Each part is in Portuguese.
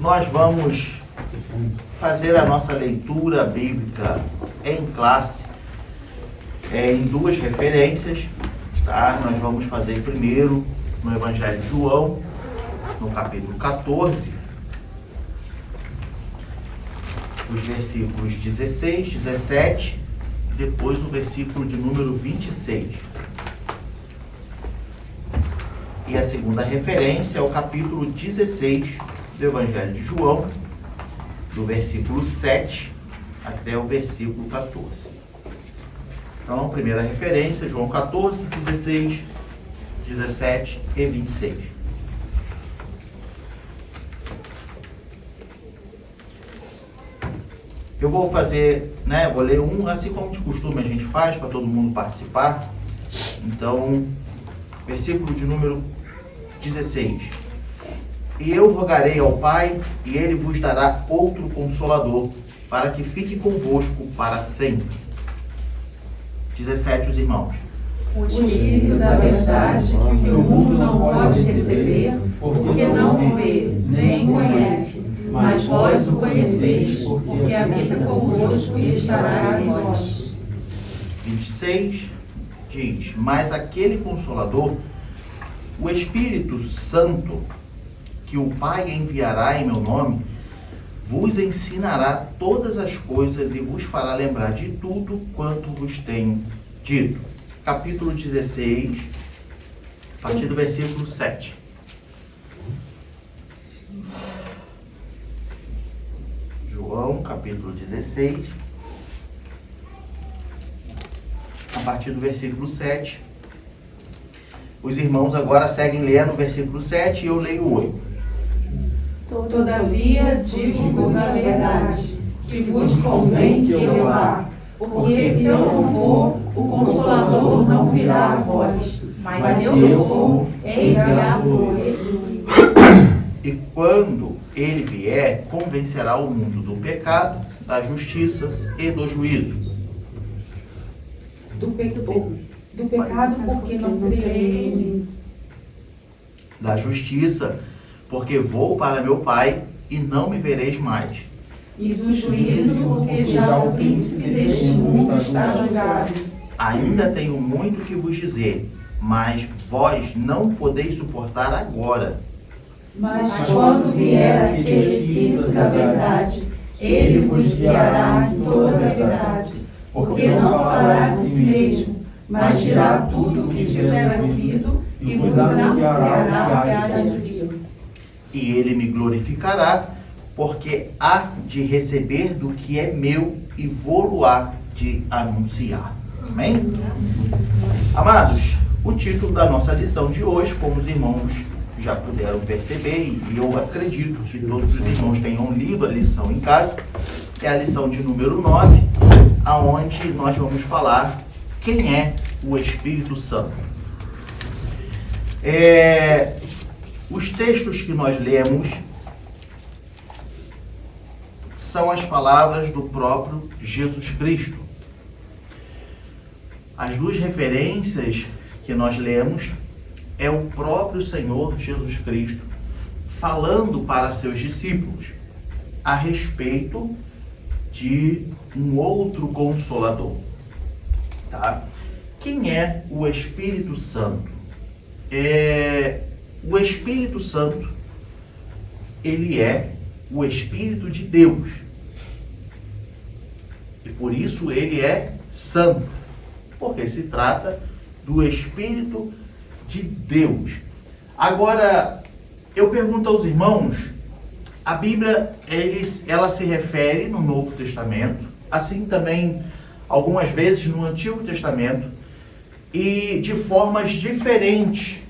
nós vamos fazer a nossa leitura bíblica em classe, em duas referências, tá? Nós vamos fazer primeiro no Evangelho de João, no capítulo 14, os versículos 16, 17, depois o versículo de número 26. E a segunda referência é o capítulo 16 do Evangelho de João, do versículo 7 até o versículo 14. Então, primeira referência, João 14, 16, 17 e 26. Eu vou fazer, vou ler um, assim como de costume a gente faz, para todo mundo participar. Então, versículo de número 16. E eu rogarei ao Pai, e Ele vos dará outro Consolador, para que fique convosco para sempre. 17, os irmãos. O Espírito da verdade, que o mundo não pode receber, porque não o vê, nem o conhece. Mas vós o conheceis, porque habita convosco e estará em vós. 26 diz: mas aquele Consolador, o Espírito Santo, que o Pai enviará em meu nome, vos ensinará todas as coisas e vos fará lembrar de tudo quanto vos tenho dito. Capítulo 16, a partir do versículo 7. João, capítulo 16, a partir do versículo 7. Os irmãos agora seguem lendo o versículo 7 e eu leio o 8. Todavia digo-vos a verdade, que vos convém que eu vá, porque se eu não for, o Consolador não virá a vós, mas se eu for, enviar-vos. E quando ele vier, convencerá o mundo do pecado, da justiça e do juízo. Do pecado, porque não creio em mim. Da justiça, porque vou para meu Pai e não me vereis mais. E do juízo, porque já o príncipe deste mundo está julgado. Ainda tenho muito que vos dizer, mas vós não podeis suportar agora. Mas quando vier aquele Espírito da verdade, ele vos guiará em toda a verdade, porque não falará de si mesmo, mas dirá tudo o que tiver ouvido e vos anunciará o que há de vir. E ele me glorificará, porque há de receber do que é meu e vou-lo-á de anunciar. Amém? Amados, o título da nossa lição de hoje, como os irmãos já puderam perceber, e eu acredito que todos os irmãos tenham lido a lição em casa, é a lição de número 9, aonde nós vamos falar quem é o Espírito Santo. Os textos que nós lemos são as palavras do próprio Jesus Cristo. As duas referências que nós lemos é o próprio Senhor Jesus Cristo falando para seus discípulos a respeito de um outro Consolador. Tá? Quem é o Espírito Santo? O Espírito Santo, ele é o Espírito de Deus. E por isso ele é santo, porque se trata do Espírito de Deus. Agora, eu pergunto aos irmãos, a Bíblia, ela se refere no Novo Testamento, assim também algumas vezes no Antigo Testamento, e de formas diferentes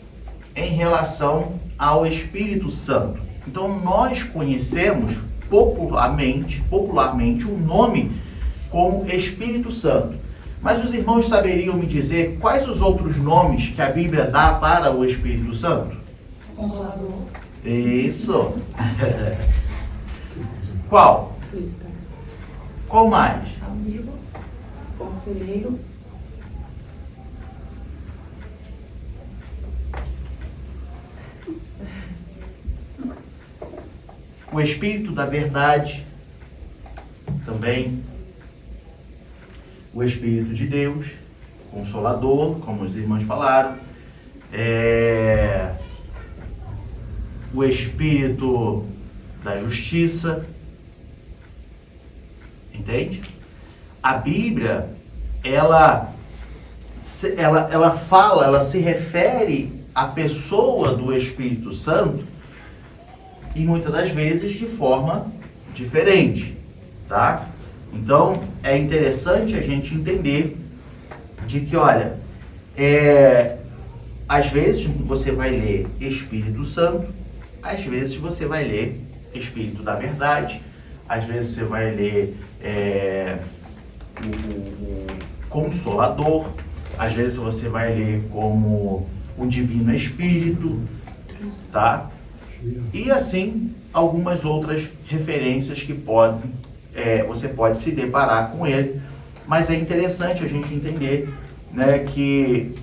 em relação ao Espírito Santo. Então, nós conhecemos popularmente o nome como Espírito Santo. Mas os irmãos saberiam me dizer quais os outros nomes que a Bíblia dá para o Espírito Santo? Consolador. Isso. Qual? Qual mais? Amigo. Conselheiro. o Espírito da verdade, também o Espírito de Deus, Consolador, como os irmãos falaram, o Espírito da justiça, entende? A Bíblia, ela fala, ela se refere à pessoa do Espírito Santo e muitas das vezes de forma diferente, tá? Então, é interessante a gente entender de que, olha, às vezes você vai ler Espírito Santo, às vezes você vai ler Espírito da Verdade, às vezes você vai ler o Consolador, às vezes você vai ler como o Divino Espírito, tá? E assim, algumas outras referências que você pode se deparar com ele, mas é interessante a gente entender, né, que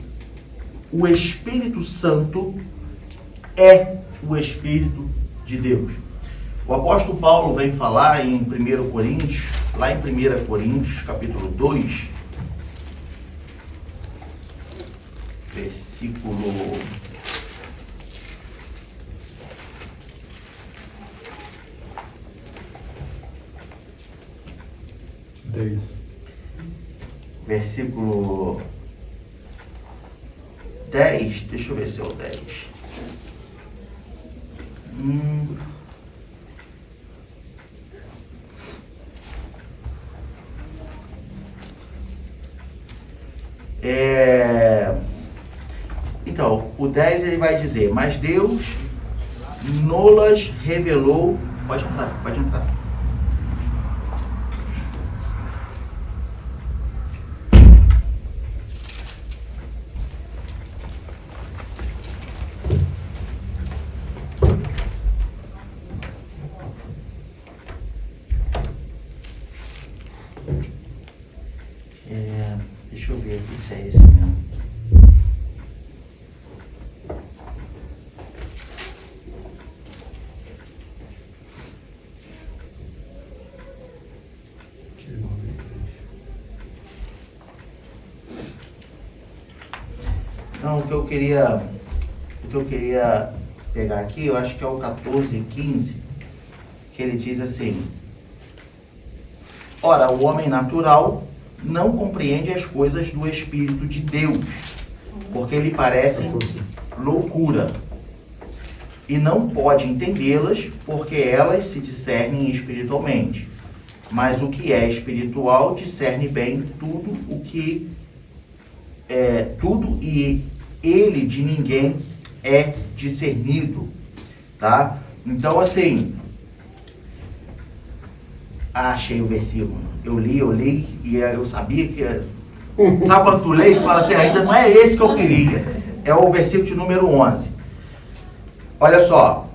o Espírito Santo é o Espírito de Deus. O apóstolo Paulo vem falar em 1 Coríntios, lá em 1 Coríntios, capítulo 2, versículo 10. Versículo 10, deixa eu ver se é o 10. Então, o 10 ele vai dizer, mas Deus nolas revelou. Pode entrar, pode entrar. Deixa eu ver aqui se é esse mesmo. Então, o que eu queria pegar aqui, eu acho que é o 14 e 15, que ele diz assim: ora, o homem natural não compreende as coisas do Espírito de Deus, porque lhe parecem loucura, e não pode entendê-las, porque elas se discernem espiritualmente. Mas o que é espiritual discerne bem tudo e ele de ninguém é discernido, tá? Então, assim, achei o versículo. Eu li e eu sabia que... Sabe quando tu lê e fala assim, ainda não é esse que eu queria. É o versículo de número 11. Olha só.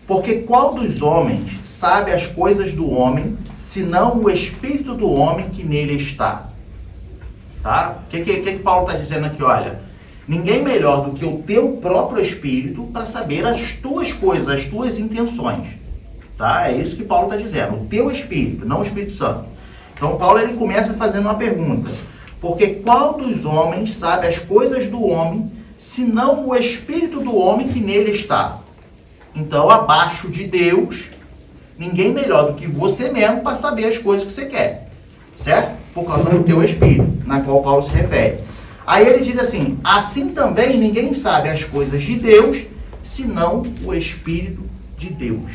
Porque qual dos homens sabe as coisas do homem, senão o espírito do homem que nele está? Tá? O que Paulo está dizendo aqui? Olha, ninguém melhor do que o teu próprio espírito para saber as tuas coisas, as tuas intenções. Tá? É isso que Paulo está dizendo. O teu espírito, não o Espírito Santo. Então, Paulo ele começa fazendo uma pergunta. Porque qual dos homens sabe as coisas do homem, senão o espírito do homem que nele está? Então, abaixo de Deus, ninguém melhor do que você mesmo para saber as coisas que você quer. Certo? Por causa do teu espírito, na qual Paulo se refere. Aí ele diz assim, assim também ninguém sabe as coisas de Deus, senão o Espírito de Deus.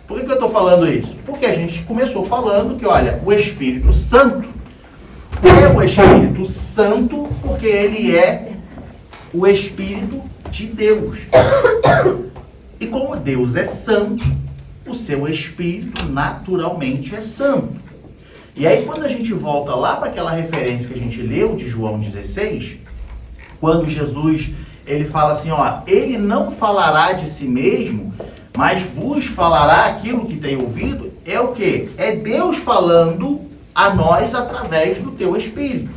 Por que eu estou falando isso? Porque a gente começou falando que, olha, o Espírito Santo é o Espírito Santo porque ele é o Espírito de Deus. E como Deus é santo, o seu Espírito naturalmente é santo. E aí quando a gente volta lá para aquela referência que a gente leu de João 16, quando Jesus ele fala assim, ó, ele não falará de si mesmo, mas vos falará aquilo que tem ouvido, é o quê? É Deus falando a nós através do teu Espírito.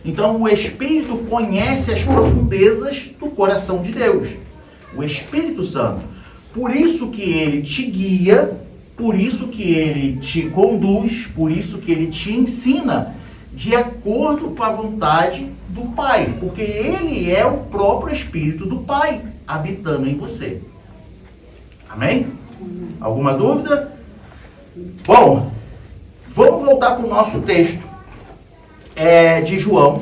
Então o Espírito conhece as profundezas do coração de Deus. O Espírito Santo. Por isso que ele te guia, por isso que ele te conduz, por isso que ele te ensina de acordo com a vontade do Pai, porque ele é o próprio Espírito do Pai habitando em você. Amém? Alguma dúvida? Bom, vamos voltar para o nosso texto de João.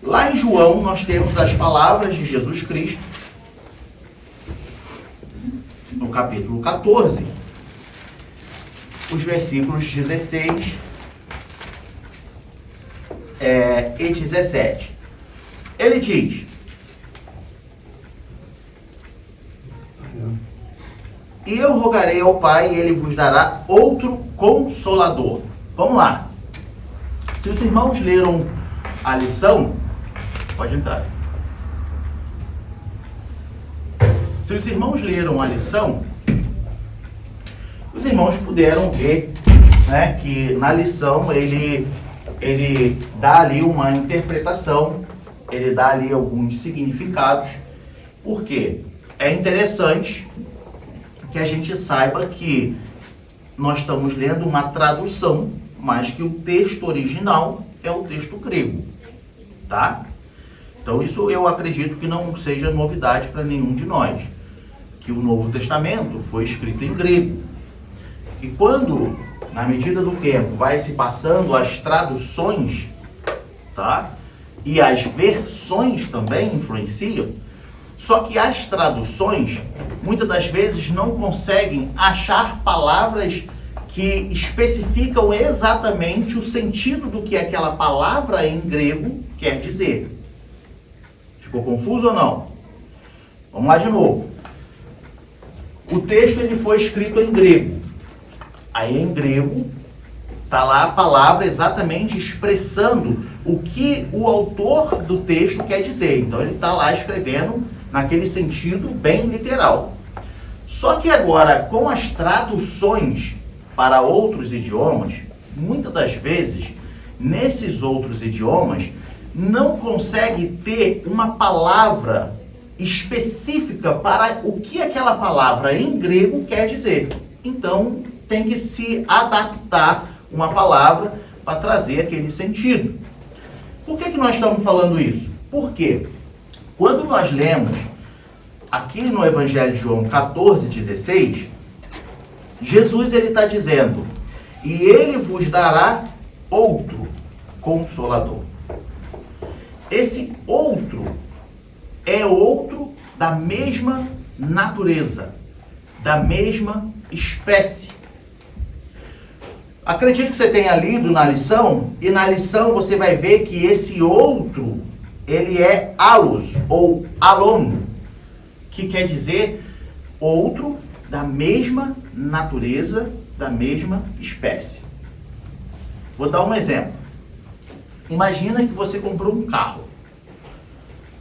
Lá em João nós temos as palavras de Jesus Cristo, no capítulo 14, os versículos 16 e 17. Ele diz: e eu rogarei ao Pai, e ele vos dará outro Consolador. Vamos lá. Se os irmãos leram a lição, pode entrar. Se os irmãos leram a lição, os irmãos puderam ver, né, que na lição ele dá ali uma interpretação, ele dá ali alguns significados. Por quê? É interessante que a gente saiba que nós estamos lendo uma tradução, mas que o texto original é o texto grego, tá? Então isso eu acredito que não seja novidade para nenhum de nós, que o Novo Testamento foi escrito em grego. E quando, na medida do tempo, vai se passando as traduções, tá? E as versões também influenciam. Só que as traduções, muitas das vezes, não conseguem achar palavras que especificam exatamente o sentido do que aquela palavra em grego quer dizer. Ficou confuso ou não? Vamos lá de novo. O texto ele foi escrito em grego. Aí em grego está lá a palavra exatamente expressando o que o autor do texto quer dizer. Então ele está lá escrevendo naquele sentido bem literal. Só que agora, com as traduções para outros idiomas, muitas das vezes, nesses outros idiomas, não consegue ter uma palavra específica para o que aquela palavra em grego quer dizer. Então, tem que se adaptar uma palavra para trazer aquele sentido. Por que nós estamos falando isso? Porque quando nós lemos aqui no Evangelho de João 14:16, Jesus ele está dizendo: e ele vos dará outro Consolador. Esse outro é outro da mesma natureza, da mesma espécie. Acredito que você tenha lido na lição, e na lição você vai ver que esse outro, ele é allos, ou alon, que quer dizer outro da mesma natureza, da mesma espécie. Vou dar um exemplo. Imagina que você comprou um carro,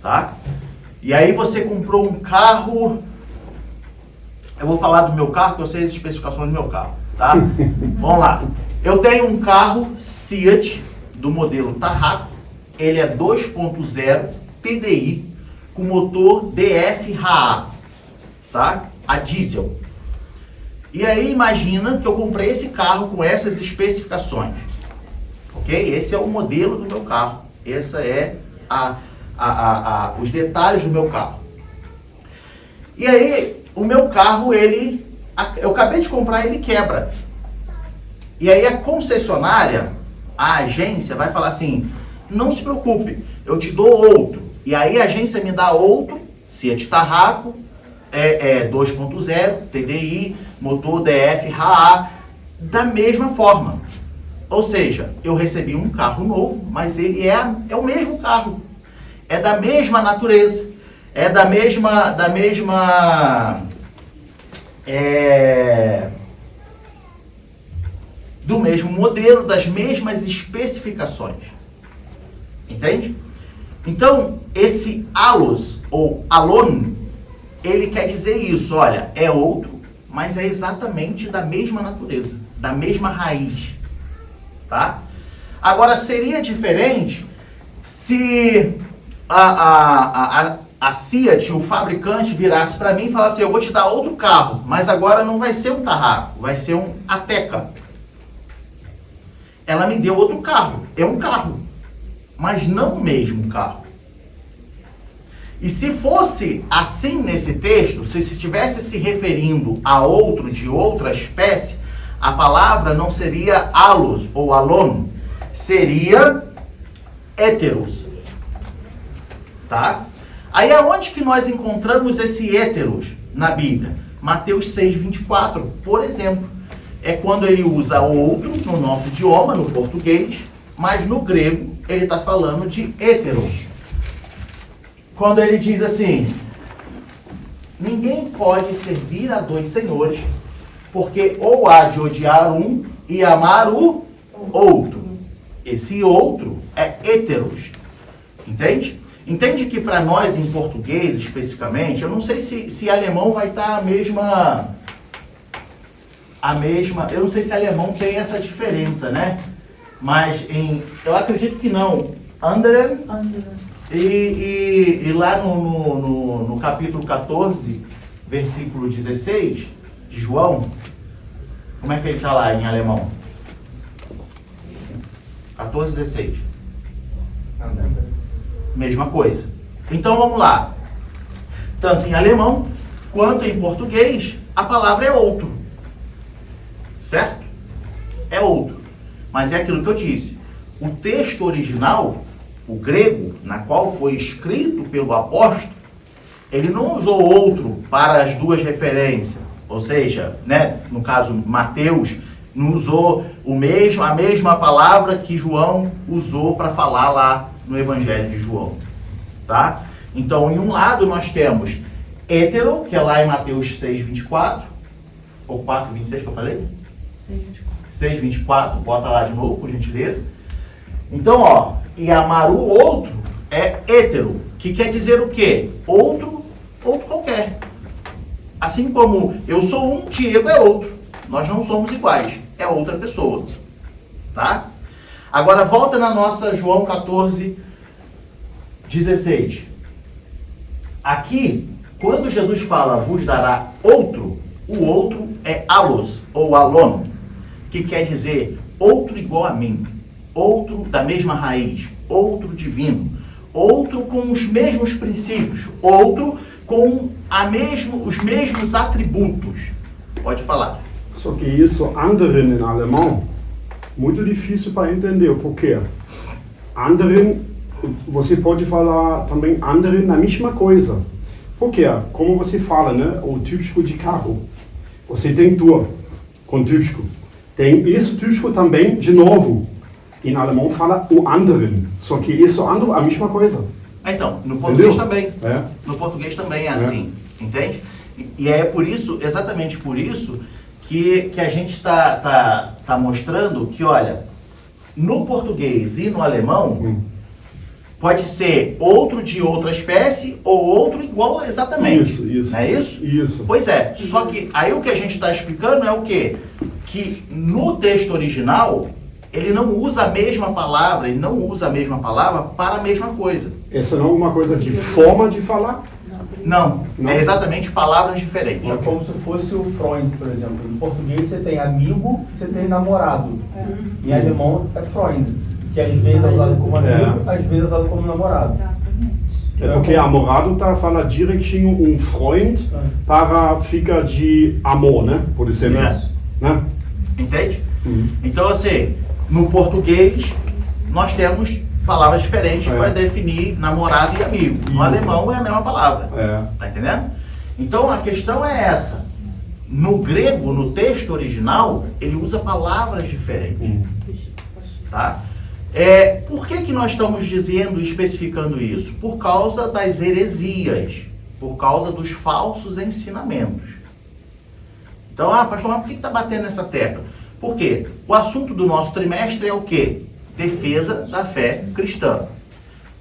tá? E aí você comprou um carro, eu vou falar do meu carro, porque eu sei as especificações do meu carro, tá? Vamos lá. Eu tenho um carro Seat do modelo Tarraco, ele é 2.0 TDI com motor DF-HA, tá? A diesel. E aí imagina que eu comprei esse carro com essas especificações, ok? Esse é o modelo do meu carro, essa é os detalhes do meu carro. E aí o meu carro, eu acabei de comprar, ele quebra. E aí a concessionária, a agência vai falar assim: não se preocupe, eu te dou outro. E aí a agência me dá outro, Seat Tarraco, 2.0, TDI, motor DF-HA, da mesma forma. Ou seja, eu recebi um carro novo, mas ele é o mesmo carro. É da mesma natureza, é do mesmo modelo, das mesmas especificações. Entende? Então, esse allos, ou alon, ele quer dizer isso, olha, é outro, mas é exatamente da mesma natureza, da mesma raiz, tá? Agora, seria diferente se a a Fiat, o fabricante, virasse para mim e falasse, eu vou te dar outro carro, mas agora não vai ser um Tarraco, vai ser um Ateca. Ela me deu outro carro, é um carro, mas não o mesmo carro. E se fosse assim nesse texto, se estivesse se referindo a outro de outra espécie, a palavra não seria alos ou alon, seria héteros. Tá? Aí aonde que nós encontramos esse héteros na Bíblia? Mateus 6:24, por exemplo. É quando ele usa outro no nosso idioma, no português, mas no grego ele está falando de héteros. Quando ele diz assim, ninguém pode servir a dois senhores, porque ou há de odiar um e amar o outro. Esse outro é héteros. Entende? Entende que para nós em português especificamente, eu não sei se alemão vai estar a mesma, eu não sei se alemão tem essa diferença, né? Mas eu acredito que não. Anderen. E lá no capítulo 14, versículo 16 de João, como é que ele está lá em alemão? 14:16. Mesma coisa. Então vamos lá. Tanto em alemão quanto em português, a palavra é outro. Certo? É outro. Mas é aquilo que eu disse. O texto original, o grego, na qual foi escrito pelo apóstolo, ele não usou outro para as duas referências. Ou seja, né, no caso Mateus, não usou a mesma palavra que João usou para falar lá no Evangelho de João. Tá? Então, em um lado nós temos hétero, que é lá em Mateus 6:24, ou 4:26 que eu falei? 6:24, bota lá de novo, por gentileza. Então, ó, e amar o outro é hétero, que quer dizer o quê? Outro qualquer. Assim como eu sou um, Diego é outro. Nós não somos iguais, é outra pessoa. Tá? Agora volta na nossa João 14:16. Aqui, quando Jesus fala, vos dará outro, o outro é alos, ou alon, que quer dizer outro igual a mim, outro da mesma raiz, outro divino, outro com os mesmos princípios, outro com os mesmos atributos. Pode falar. Só que isso, anderen em alemão, muito difícil para entender. Por quê? Anderen, você pode falar também anderen na mesma coisa. Por quê? Como você fala, né? O típico de carro. Você tem tour com típico. Tem esse típico também, de novo. Em alemão fala o anderen. Só que isso andere é a mesma coisa. Então, no português Entendeu? também. É. No português também é assim. Entende? E é por isso, exatamente por isso, que a gente está mostrando que, olha, no português e no alemão, pode ser outro de outra espécie ou outro igual exatamente. Isso. Não é isso? Isso. Pois é, só que aí o que a gente está explicando é o quê? Que no texto original, ele não usa a mesma palavra, para a mesma coisa. Essa não é uma coisa de forma de falar? Não, é exatamente palavras diferentes. É como se fosse o Freund, por exemplo. Em português você tem amigo, você tem namorado. Em alemão é Freund, que às vezes é usado como amigo, às vezes é usado como namorado. É porque namorado fala direitinho Freund para ficar de amor, né? Por exemplo. Né? Entende? Então, assim, no português, nós temos palavras diferentes para definir namorado e amigo. No alemão é a mesma palavra. Tá entendendo? Então, a questão é essa. No grego, no texto original, ele usa palavras diferentes. Tá? Por que nós estamos dizendo e especificando isso? Por causa das heresias, por causa dos falsos ensinamentos. Então, pastor, mas por que está batendo nessa tecla? Por quê? O assunto do nosso trimestre é o quê? Defesa da fé cristã.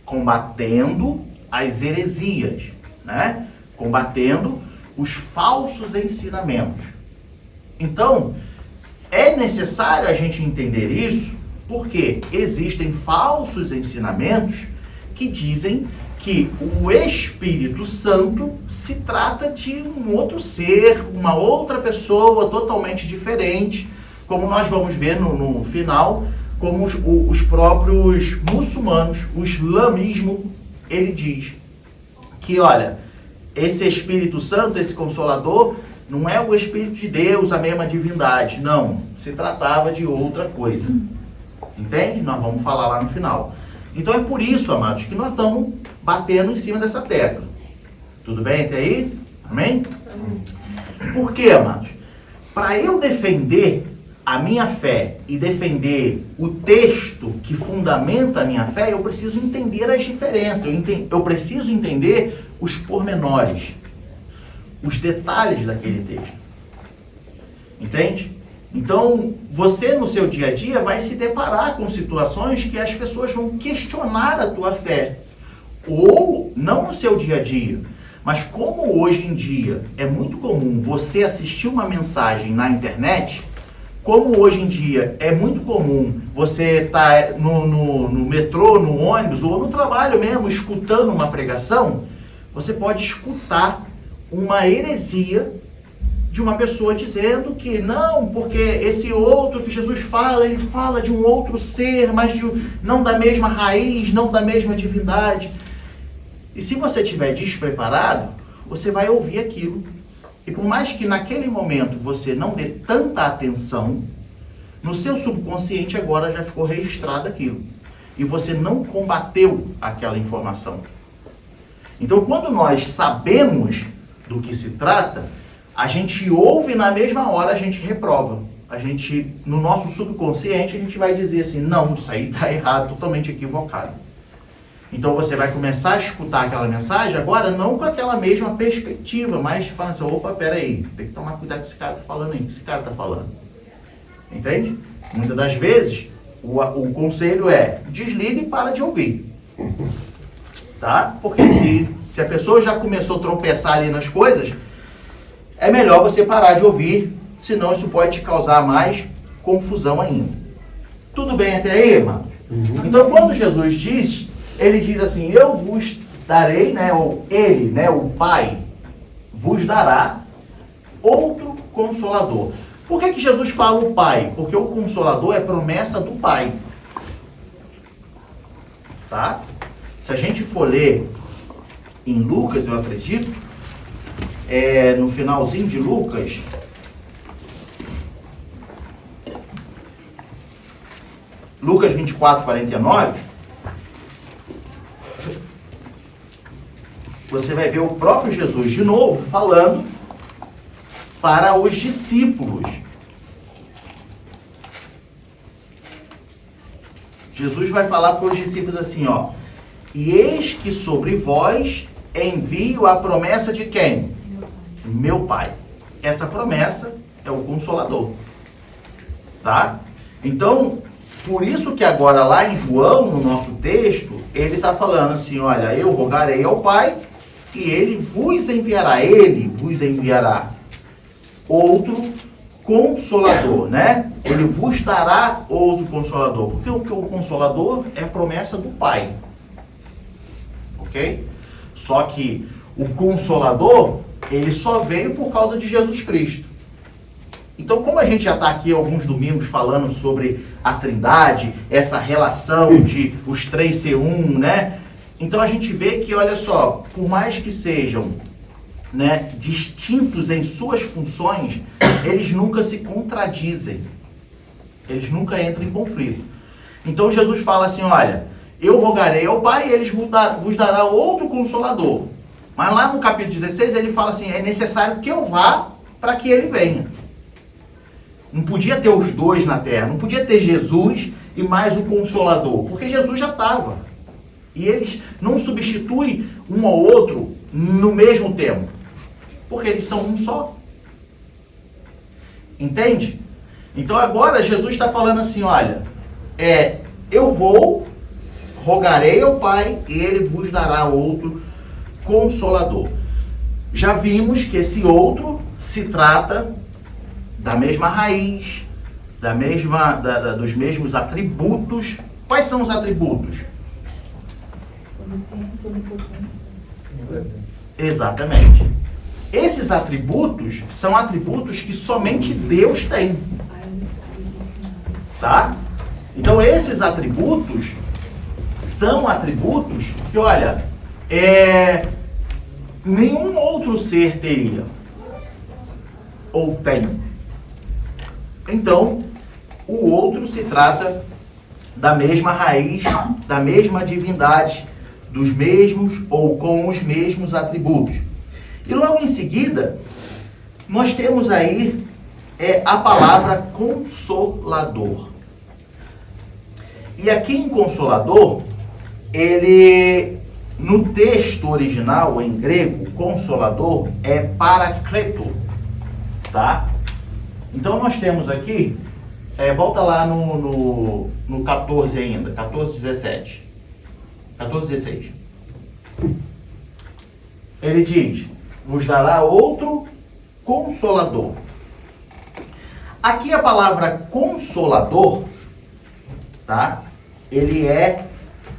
Combatendo as heresias, né? Combatendo os falsos ensinamentos. Então, é necessário a gente entender isso, porque existem falsos ensinamentos que dizem que o Espírito Santo se trata de um outro ser, uma outra pessoa totalmente diferente, como nós vamos ver no final, como os próprios muçulmanos, o islamismo, ele diz que, olha, esse Espírito Santo, esse Consolador, não é o Espírito de Deus, a mesma divindade, não, se tratava de outra coisa, entende? Nós vamos falar lá no final. Então é por isso, amados, que nós estamos batendo em cima dessa tecla. Tudo bem até aí? Amém? Por quê, amados? Para eu defender a minha fé e defender o texto que fundamenta a minha fé, eu preciso entender as diferenças, eu preciso entender os pormenores, os detalhes daquele texto. Entende? Então, você no seu dia a dia vai se deparar com situações que as pessoas vão questionar a tua fé. Ou, não no seu dia a dia, mas como hoje em dia é muito comum você assistir uma mensagem na internet, como hoje em dia é muito comum você estar no metrô, no ônibus ou no trabalho mesmo, escutando uma pregação, você pode escutar uma heresia de uma pessoa dizendo que não, porque esse outro que Jesus fala, ele fala de um outro ser, mas não da mesma raiz, não da mesma divindade. E se você estiver despreparado, você vai ouvir aquilo. E por mais que naquele momento você não dê tanta atenção, no seu subconsciente agora já ficou registrado aquilo. E você não combateu aquela informação. Então, quando nós sabemos do que se trata, a gente ouve e na mesma hora a gente reprova. A gente, no nosso subconsciente, a gente vai dizer assim, não, isso aí está errado, totalmente equivocado. Então você vai começar a escutar aquela mensagem, agora não com aquela mesma perspectiva, mas falando assim, opa, peraí, tem que tomar cuidado com esse cara está falando aí, o que esse cara está falando. Entende? Muitas das vezes, o conselho é, desligue e para de ouvir. Tá? Porque se a pessoa já começou a tropeçar ali nas coisas, é melhor você parar de ouvir, senão isso pode te causar mais confusão ainda. Tudo bem até aí, irmãos? Então, quando Jesus diz, ele diz assim, eu vos darei, né, ou ele, né, o Pai, vos dará outro Consolador. Por que Jesus fala o Pai? Porque o Consolador é promessa do Pai. Tá? Se a gente for ler em Lucas, eu acredito, no finalzinho de Lucas, Lucas 24, 49, você vai ver o próprio Jesus de novo falando para os discípulos. Jesus vai falar para os discípulos assim, ó, e eis que sobre vós envio a promessa de quem? Meu Pai. Essa promessa é o Consolador. Tá? Então, por isso que agora lá em João, no nosso texto, ele está falando assim, olha, eu rogarei ao Pai e ele vos enviará outro Consolador, né? Ele vos dará outro Consolador. Porque o Consolador é a promessa do Pai. Ok? Só que o Consolador, ele só veio por causa de Jesus Cristo. Então, como a gente já está aqui alguns domingos falando sobre a Trindade, essa relação de os três ser um, né? Então a gente vê que, olha só, por mais que sejam, né, distintos em suas funções, eles nunca se contradizem. Eles nunca entram em conflito. Então Jesus fala assim, olha, eu rogarei ao Pai e eles vos dará outro Consolador. Mas lá no capítulo 16 ele fala assim, é necessário que eu vá para que ele venha. Não podia ter os dois na terra, não podia ter Jesus e mais o Consolador, porque Jesus já estava. E eles não substituem um ao outro no mesmo tempo, porque eles são um só. Entende? Então agora Jesus está falando assim, olha, eu vou, rogarei ao Pai e ele vos dará outro Consolador. Já vimos que esse outro se trata da mesma raiz, dos mesmos atributos. Quais são os atributos? Onisciência, onipotência. Exatamente. Esses atributos são atributos que somente Deus tem. Tá? Então esses atributos são atributos que, olha, nenhum outro ser teria. Ou tem. Então, o outro se trata da mesma raiz, da mesma divindade, dos mesmos ou com os mesmos atributos. E logo em seguida, nós temos aí a palavra consolador. E aqui em consolador, ele, no texto original, em grego, consolador é parakleto, tá? Então nós temos aqui, volta lá no 14 ainda, 14, 17. 14, 16. Ele diz, vos dará outro consolador. Aqui a palavra consolador, tá? Ele é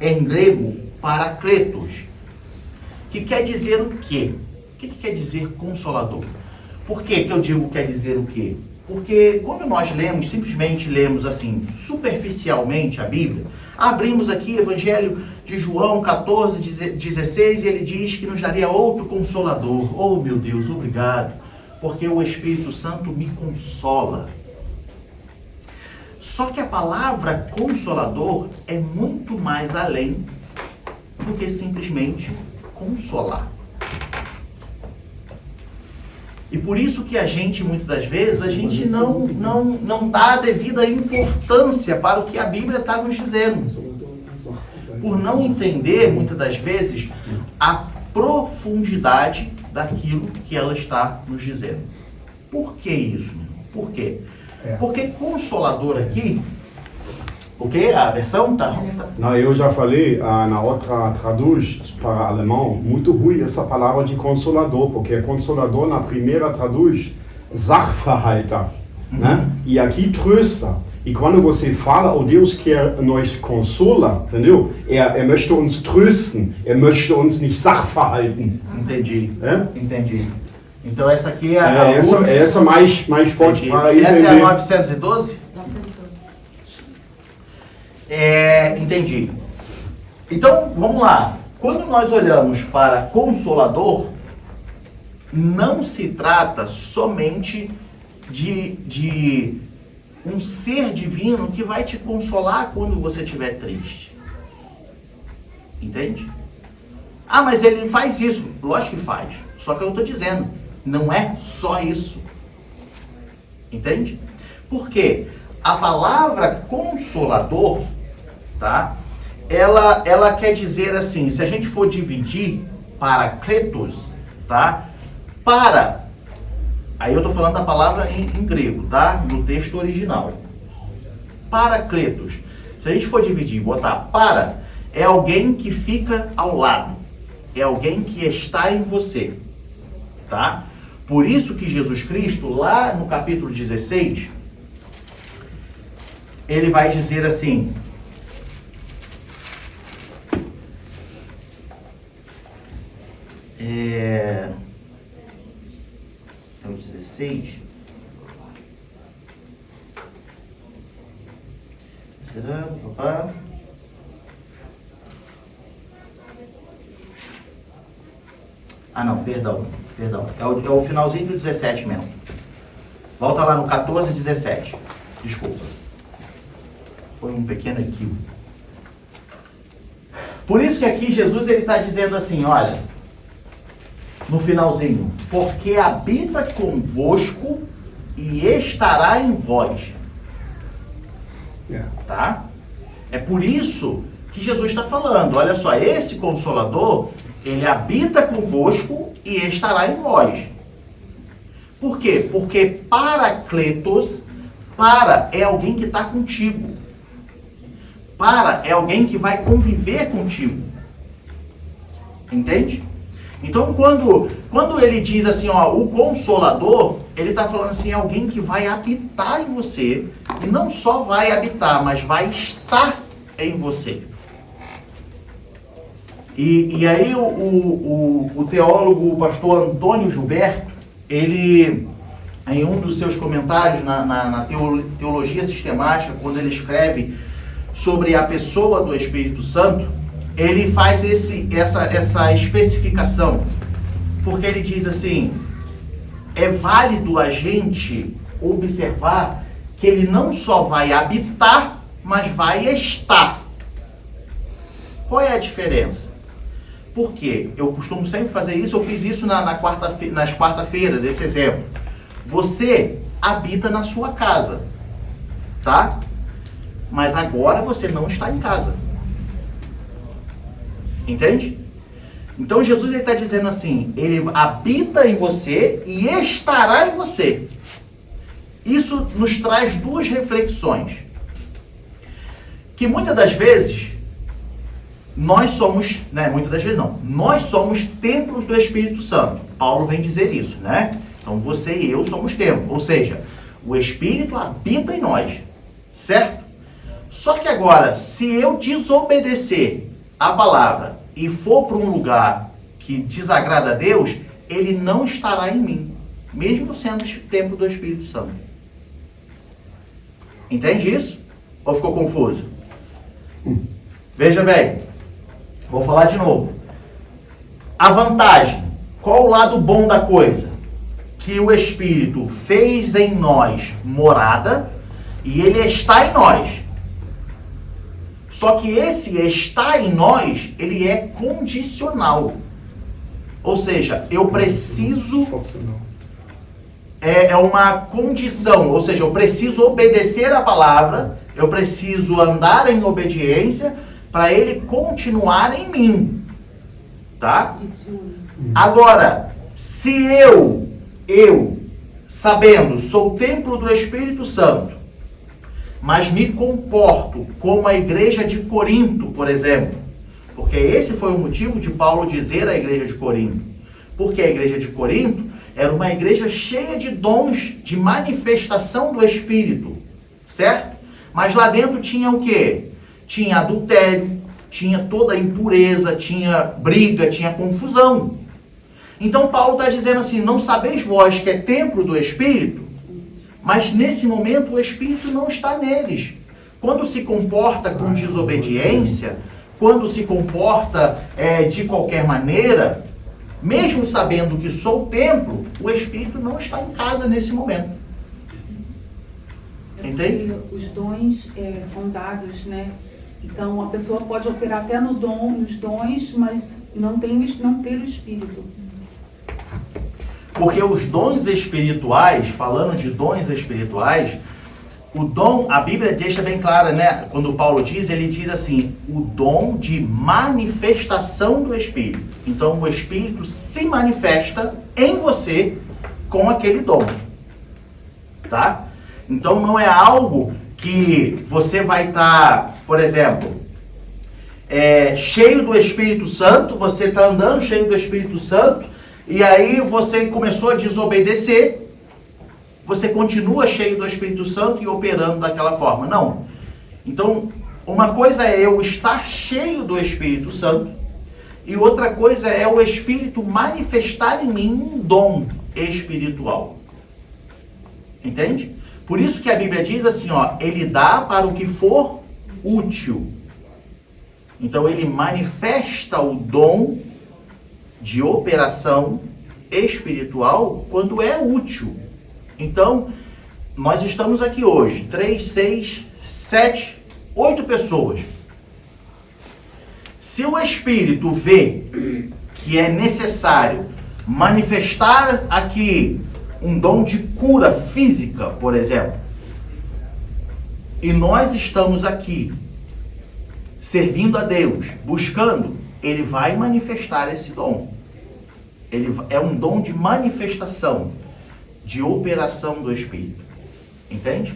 em grego parakletos, que quer dizer o quê? O que quer dizer consolador? Por que eu digo quer dizer o quê? Porque quando nós simplesmente lemos assim, superficialmente a Bíblia, abrimos aqui Evangelho de João 14, 16, e ele diz que nos daria outro consolador. Oh meu Deus, obrigado, porque o Espírito Santo me consola. Só que a palavra consolador é muito mais além do que simplesmente consolar. E por isso que a gente, muitas das vezes, a gente não dá a devida importância para o que a Bíblia está nos dizendo. Por não entender, muitas das vezes, a profundidade daquilo que ela está nos dizendo. Por que isso, meu irmão? Por quê? Porque consolador aqui, o quê? A versão tá. Não, eu já falei, na outra traduz para alemão, muito ruim essa palavra de consolador, porque consolador na primeira traduz Sachverhalter, né? E aqui trösta. E quando você fala, oh Deus quer nos consola, entendeu? Möchte uns trösten, möchte uns nicht Sachverhalten. Entendi. Entendi. Então essa aqui é essa mais forte para entender. Essa é a 912? 912. Entendi. Então, vamos lá. Quando nós olhamos para consolador, não se trata somente de um ser divino que vai te consolar quando você estiver triste. Entende? Ah, mas ele faz isso. Lógico que faz. Só que eu estou dizendo, não é só isso. Entende? Por quê? A palavra consolador, tá? Ela quer dizer assim, se a gente for dividir parakletos, tá? Aí eu estou falando da palavra em grego, tá? No texto original. Parakletos. Se a gente for dividir e botar é alguém que fica ao lado. É alguém que está em você. Tá? Por isso que Jesus Cristo, lá no capítulo 16, ele vai dizer assim, é o 16. Será? Papá? Ah, não, perdão. É o finalzinho do 17 mesmo. Volta lá no 14, 17. Desculpa. Foi um pequeno equívoco. Por isso que aqui Jesus está dizendo assim, olha, no finalzinho, porque habita convosco e estará em vós. Tá? É por isso que Jesus está falando, olha só, esse Consolador, ele habita convosco e estará em vós. Por quê? Porque parakletos, é alguém que está contigo. É alguém que vai conviver contigo. Entende? Então, quando ele diz assim, ó, o Consolador, ele está falando assim, alguém que vai habitar em você, e não só vai habitar, mas vai estar em você. E aí o teólogo, o pastor Antônio Gilberto, ele, em um dos seus comentários na teologia sistemática, quando ele escreve sobre a pessoa do Espírito Santo, ele faz essa especificação, porque ele diz assim: é válido a gente observar que ele não só vai habitar, mas vai estar. Qual é a diferença? Por quê? Eu costumo sempre fazer isso, eu fiz isso nas quarta-feiras, esse exemplo. Você habita na sua casa, tá? Mas agora você não está em casa. Entende? Então Jesus está dizendo assim, ele habita em você e estará em você. Isso nos traz duas reflexões. Que muitas das vezes, nós somos, muitas das vezes não, nós somos templos do Espírito Santo. Paulo vem dizer isso, né? Então você e eu somos templos, ou seja, o Espírito habita em nós, certo? Só que agora, se eu desobedecer a palavra e for para um lugar que desagrada a Deus, ele não estará em mim, mesmo sendo templo do Espírito Santo. Entende isso? Ou ficou confuso? Veja bem, vou falar de novo. A vantagem, qual o lado bom da coisa? Que o Espírito fez em nós morada e ele está em nós. Só que esse está em nós, ele é condicional. Ou seja, eu preciso... É uma condição, ou seja, eu preciso obedecer a palavra, eu preciso andar em obediência para ele continuar em mim. Tá? Agora, se eu, sabendo, sou templo do Espírito Santo, mas me comporto como a igreja de Corinto, por exemplo, porque esse foi o motivo de Paulo dizer à igreja de Corinto, porque a igreja de Corinto era uma igreja cheia de dons de manifestação do Espírito, certo? Mas lá dentro tinha o quê? Tinha adultério, tinha toda a impureza, tinha briga, tinha confusão. Então Paulo está dizendo assim, não sabeis vós que é templo do Espírito? Mas nesse momento o Espírito não está neles. Quando se comporta com desobediência, quando se comporta de qualquer maneira, mesmo sabendo que sou o templo, o Espírito não está em casa nesse momento. Entende? Os dons são dados, né? Então a pessoa pode operar até nos dons, mas não ter o Espírito. Porque os dons espirituais, falando de dons espirituais, o dom, a Bíblia deixa bem clara, né? Quando Paulo diz, ele diz assim, o dom de manifestação do Espírito. Então o Espírito se manifesta em você com aquele dom. Tá? Então não é algo que você vai estar, por exemplo, cheio do Espírito Santo, você está andando cheio do Espírito Santo, e aí você começou a desobedecer, você continua cheio do Espírito Santo e operando daquela forma. Não. Então, uma coisa é eu estar cheio do Espírito Santo, e outra coisa é o Espírito manifestar em mim um dom espiritual. Entende? Por isso que a Bíblia diz assim, ele dá para o que for útil. Então ele manifesta o dom de operação espiritual quando é útil. Então, nós estamos aqui hoje, 3, 6, 7, 8 pessoas. Se o Espírito vê que é necessário manifestar aqui um dom de cura física, por exemplo, e nós estamos aqui servindo a Deus, buscando, ele vai manifestar esse dom. Ele é um dom de manifestação, de operação do Espírito. Entende?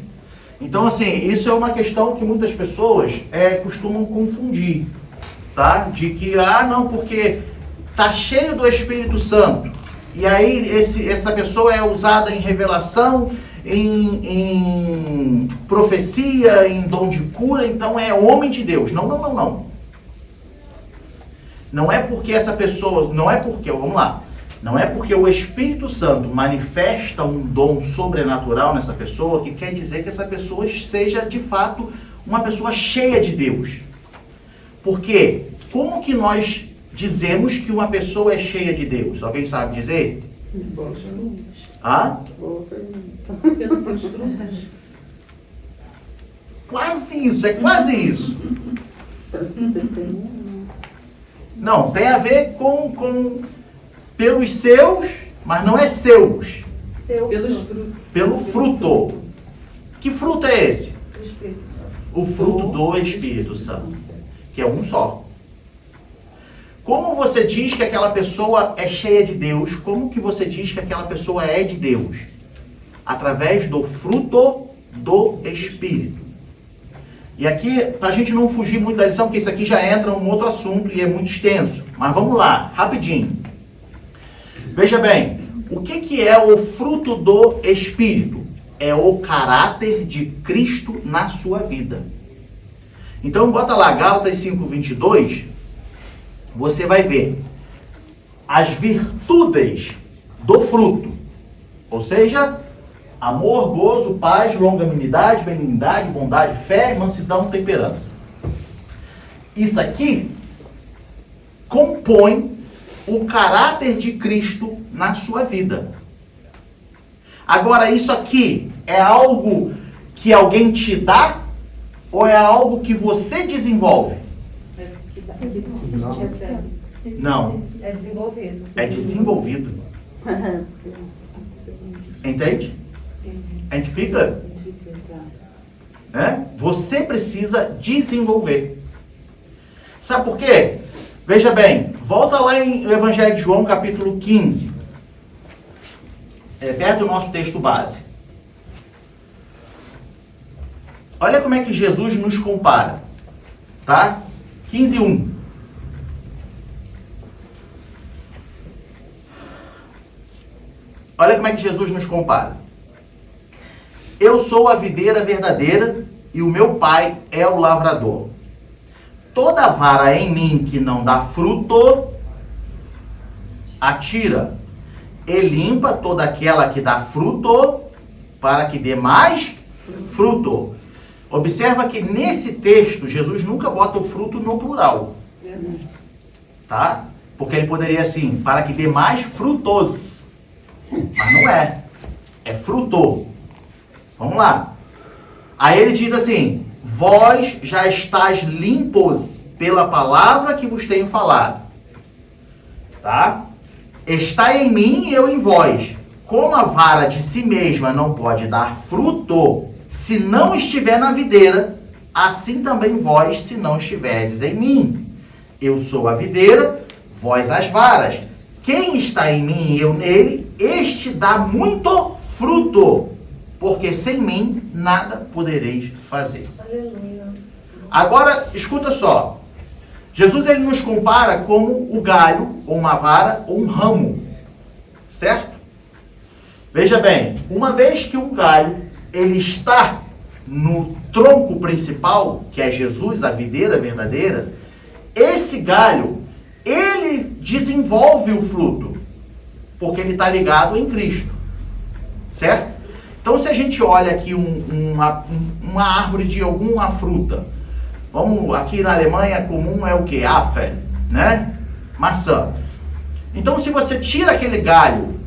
Então, assim, isso é uma questão que muitas pessoas costumam confundir, tá? De que, não, porque tá cheio do Espírito Santo. E aí essa pessoa é usada em revelação, em profecia, em dom de cura, então é homem de Deus. Não. não é porque essa pessoa, não é porque, vamos lá, não é porque o Espírito Santo manifesta um dom sobrenatural nessa pessoa que quer dizer que essa pessoa seja de fato uma pessoa cheia de Deus. Porque como que nós dizemos que uma pessoa é cheia de Deus? Alguém sabe dizer? Pelos seus frutos. Ah? Pelos seus frutos. Quase isso, é quase isso. Não, tem a ver com pelos seus, mas não é seus. Pelos frutos. Pelo fruto. Que fruto é esse? Do Espírito Santo. O fruto do Espírito Santo, que é um só. Como você diz que aquela pessoa é cheia de Deus? Como que você diz que aquela pessoa é de Deus? Através do fruto do Espírito. E aqui, para a gente não fugir muito da lição, porque isso aqui já entra em um outro assunto e é muito extenso. Mas vamos lá, rapidinho. Veja bem, o que é o fruto do Espírito? É o caráter de Cristo na sua vida. Então, bota lá, Gálatas 5:22, você vai ver as virtudes do fruto. Ou seja, amor, gozo, paz, longanimidade, benignidade, bondade, fé, mansidão, temperança. Isso aqui compõe o caráter de Cristo na sua vida. Agora, isso aqui é algo que alguém te dá ou é algo que você desenvolve? Não. É desenvolvido. É desenvolvido. Entende? A gente fica... Você precisa desenvolver. Sabe por quê? Veja bem, volta lá em Evangelho de João, capítulo 15. Perto do nosso texto base. Olha como é que Jesus nos compara. Tá? 15:1. Olha como é que Jesus nos compara. Eu sou a videira verdadeira e o meu pai é o lavrador. Toda vara em mim que não dá fruto, atira. E limpa toda aquela que dá fruto, para que dê mais fruto. Observa que nesse texto, Jesus nunca bota o fruto no plural. Tá? Porque ele poderia assim, para que dê mais frutos. Mas não é. É fruto. Vamos lá. Aí ele diz assim, vós já estáis limpos pela palavra que vos tenho falado. Tá? Está em mim e eu em vós. Como a vara de si mesma não pode dar fruto, se não estiver na videira, assim também vós, se não estiverdes em mim. Eu sou a videira, vós as varas. Quem está em mim e eu nele, este dá muito fruto, porque sem mim nada podereis fazer. Aleluia. Agora, escuta só. Jesus ele nos compara como o galho, ou uma vara, ou um ramo. Certo? Veja bem, uma vez que um galho ele está no tronco principal, que é Jesus, a videira verdadeira, esse galho, ele desenvolve o fruto, porque ele está ligado em Cristo. Certo? Então, se a gente olha aqui uma árvore de alguma fruta, aqui na Alemanha comum é o que? Apfel, né? Maçã. Então, se você tira aquele galho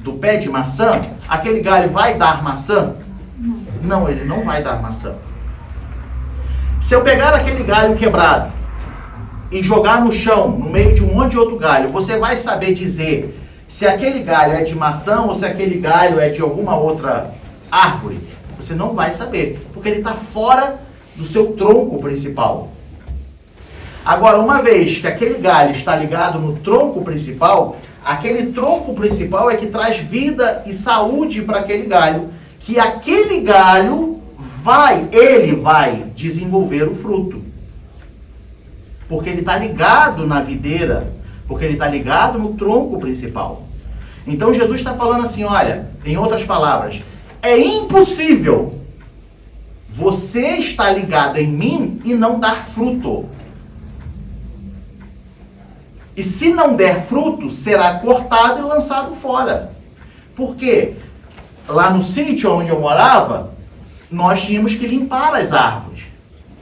do pé de maçã, aquele galho vai dar maçã? Não, ele não vai dar maçã. Se eu pegar aquele galho quebrado e jogar no chão, no meio de um monte de outro galho, você vai saber dizer se aquele galho é de maçã ou se aquele galho é de alguma outra árvore? Você não vai saber, porque ele está fora do seu tronco principal. Agora, uma vez que aquele galho está ligado no tronco principal, aquele tronco principal é que traz vida e saúde para aquele galho, que aquele galho vai desenvolver o fruto. Porque ele está ligado na videira, porque ele está ligado no tronco principal. Então Jesus está falando assim, olha, em outras palavras, é impossível você estar ligado em mim e não dar fruto. E se não der fruto, será cortado e lançado fora. Por quê? Lá no sítio onde eu morava, nós tínhamos que limpar as árvores.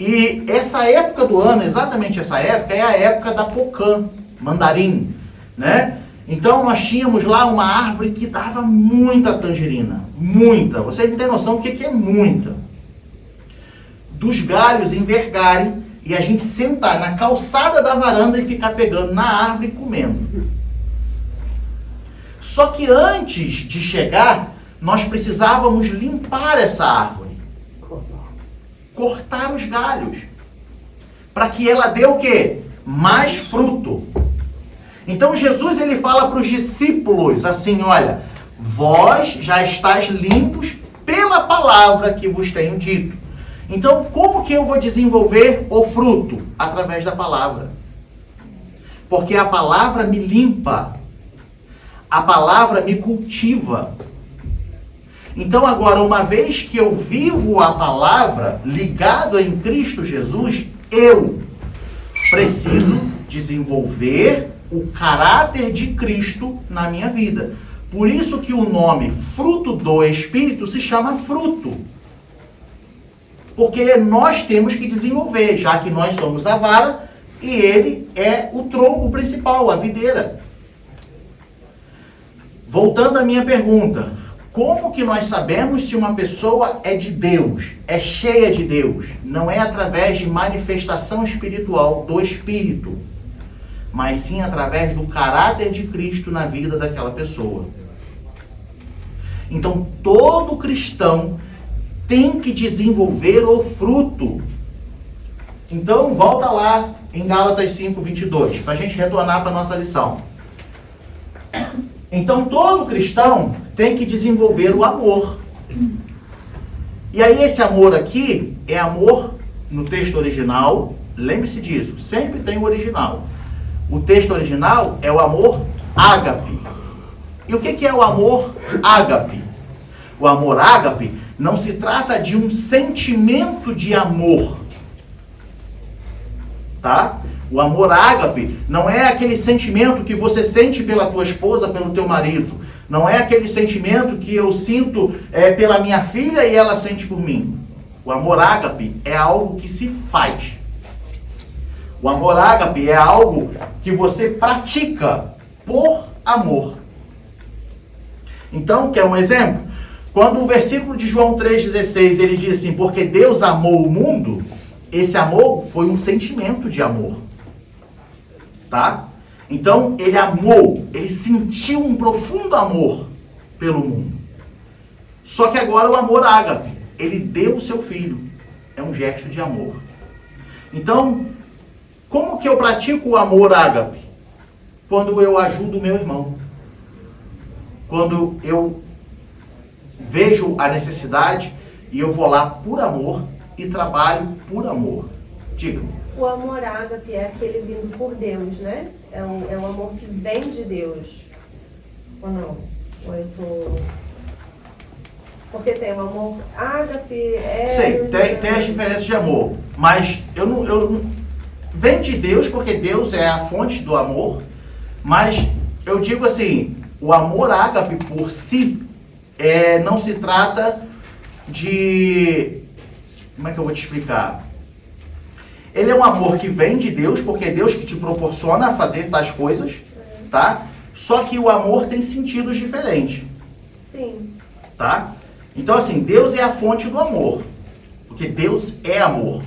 E essa época do ano, exatamente essa época, é a época da pocã, mandarim, né? Então nós tínhamos lá uma árvore que dava muita tangerina. Muita. Vocês não têm noção do que é muita. Dos galhos envergarem e a gente sentar na calçada da varanda e ficar pegando na árvore e comendo. Só que antes de chegar, nós precisávamos limpar essa árvore. Cortar os galhos. Para que ela dê o quê? Mais fruto. Então Jesus ele fala para os discípulos assim, olha, vós já estáis limpos pela palavra que vos tenho dito. Então como que eu vou desenvolver o fruto? Através da palavra. Porque a palavra me limpa. A palavra me cultiva. Então agora, uma vez que eu vivo a palavra ligado em Cristo Jesus, eu preciso desenvolver o caráter de Cristo na minha vida. Por isso que o nome fruto do Espírito se chama fruto. Porque nós temos que desenvolver, já que nós somos a vara e ele é o tronco principal, a videira. Voltando à minha pergunta, como que nós sabemos se uma pessoa é de Deus, é cheia de Deus? Não é através de manifestação espiritual do Espírito, mas sim através do caráter de Cristo na vida daquela pessoa. Então, todo cristão tem que desenvolver o fruto. Então, volta lá em Gálatas 5:22, para a gente retornar para a nossa lição. Então, todo cristão tem que desenvolver o amor. E aí, esse amor aqui é amor no texto original. Lembre-se disso, sempre tem o original. O texto original é o amor ágape. E o que é o amor ágape? O amor ágape não se trata de um sentimento de amor. Tá? O amor ágape não é aquele sentimento que você sente pela tua esposa, pelo teu marido. Não é aquele sentimento que eu sinto pela minha filha e ela sente por mim. O amor ágape é algo que se faz. O amor ágape é algo que você pratica por amor. Então, quer um exemplo? Quando o versículo de João 3,16 ele diz assim, porque Deus amou o mundo, esse amor foi um sentimento de amor. Tá? Então, ele amou, ele sentiu um profundo amor pelo mundo. Só que agora o amor ágape, ele deu o seu filho. É um gesto de amor. Então, como que eu pratico o amor ágape? Quando eu ajudo o meu irmão. Quando eu vejo a necessidade e eu vou lá por amor e trabalho por amor. Diga-me. O amor ágape é aquele vindo por Deus, né? É um amor que vem de Deus. Ou não? Ou eu tô... Porque tem o amor ágape, Sim, tem as diferenças de amor. Mas eu não... Vem de Deus, porque Deus é a fonte do amor. Mas eu digo assim, o amor ágape por si não se trata de... Como é que eu vou te explicar? Ele é um amor que vem de Deus, porque é Deus que te proporciona a fazer tais coisas, tá? Só que o amor tem sentidos diferentes. Sim. Tá? Então, assim, Deus é a fonte do amor, porque Deus é amor,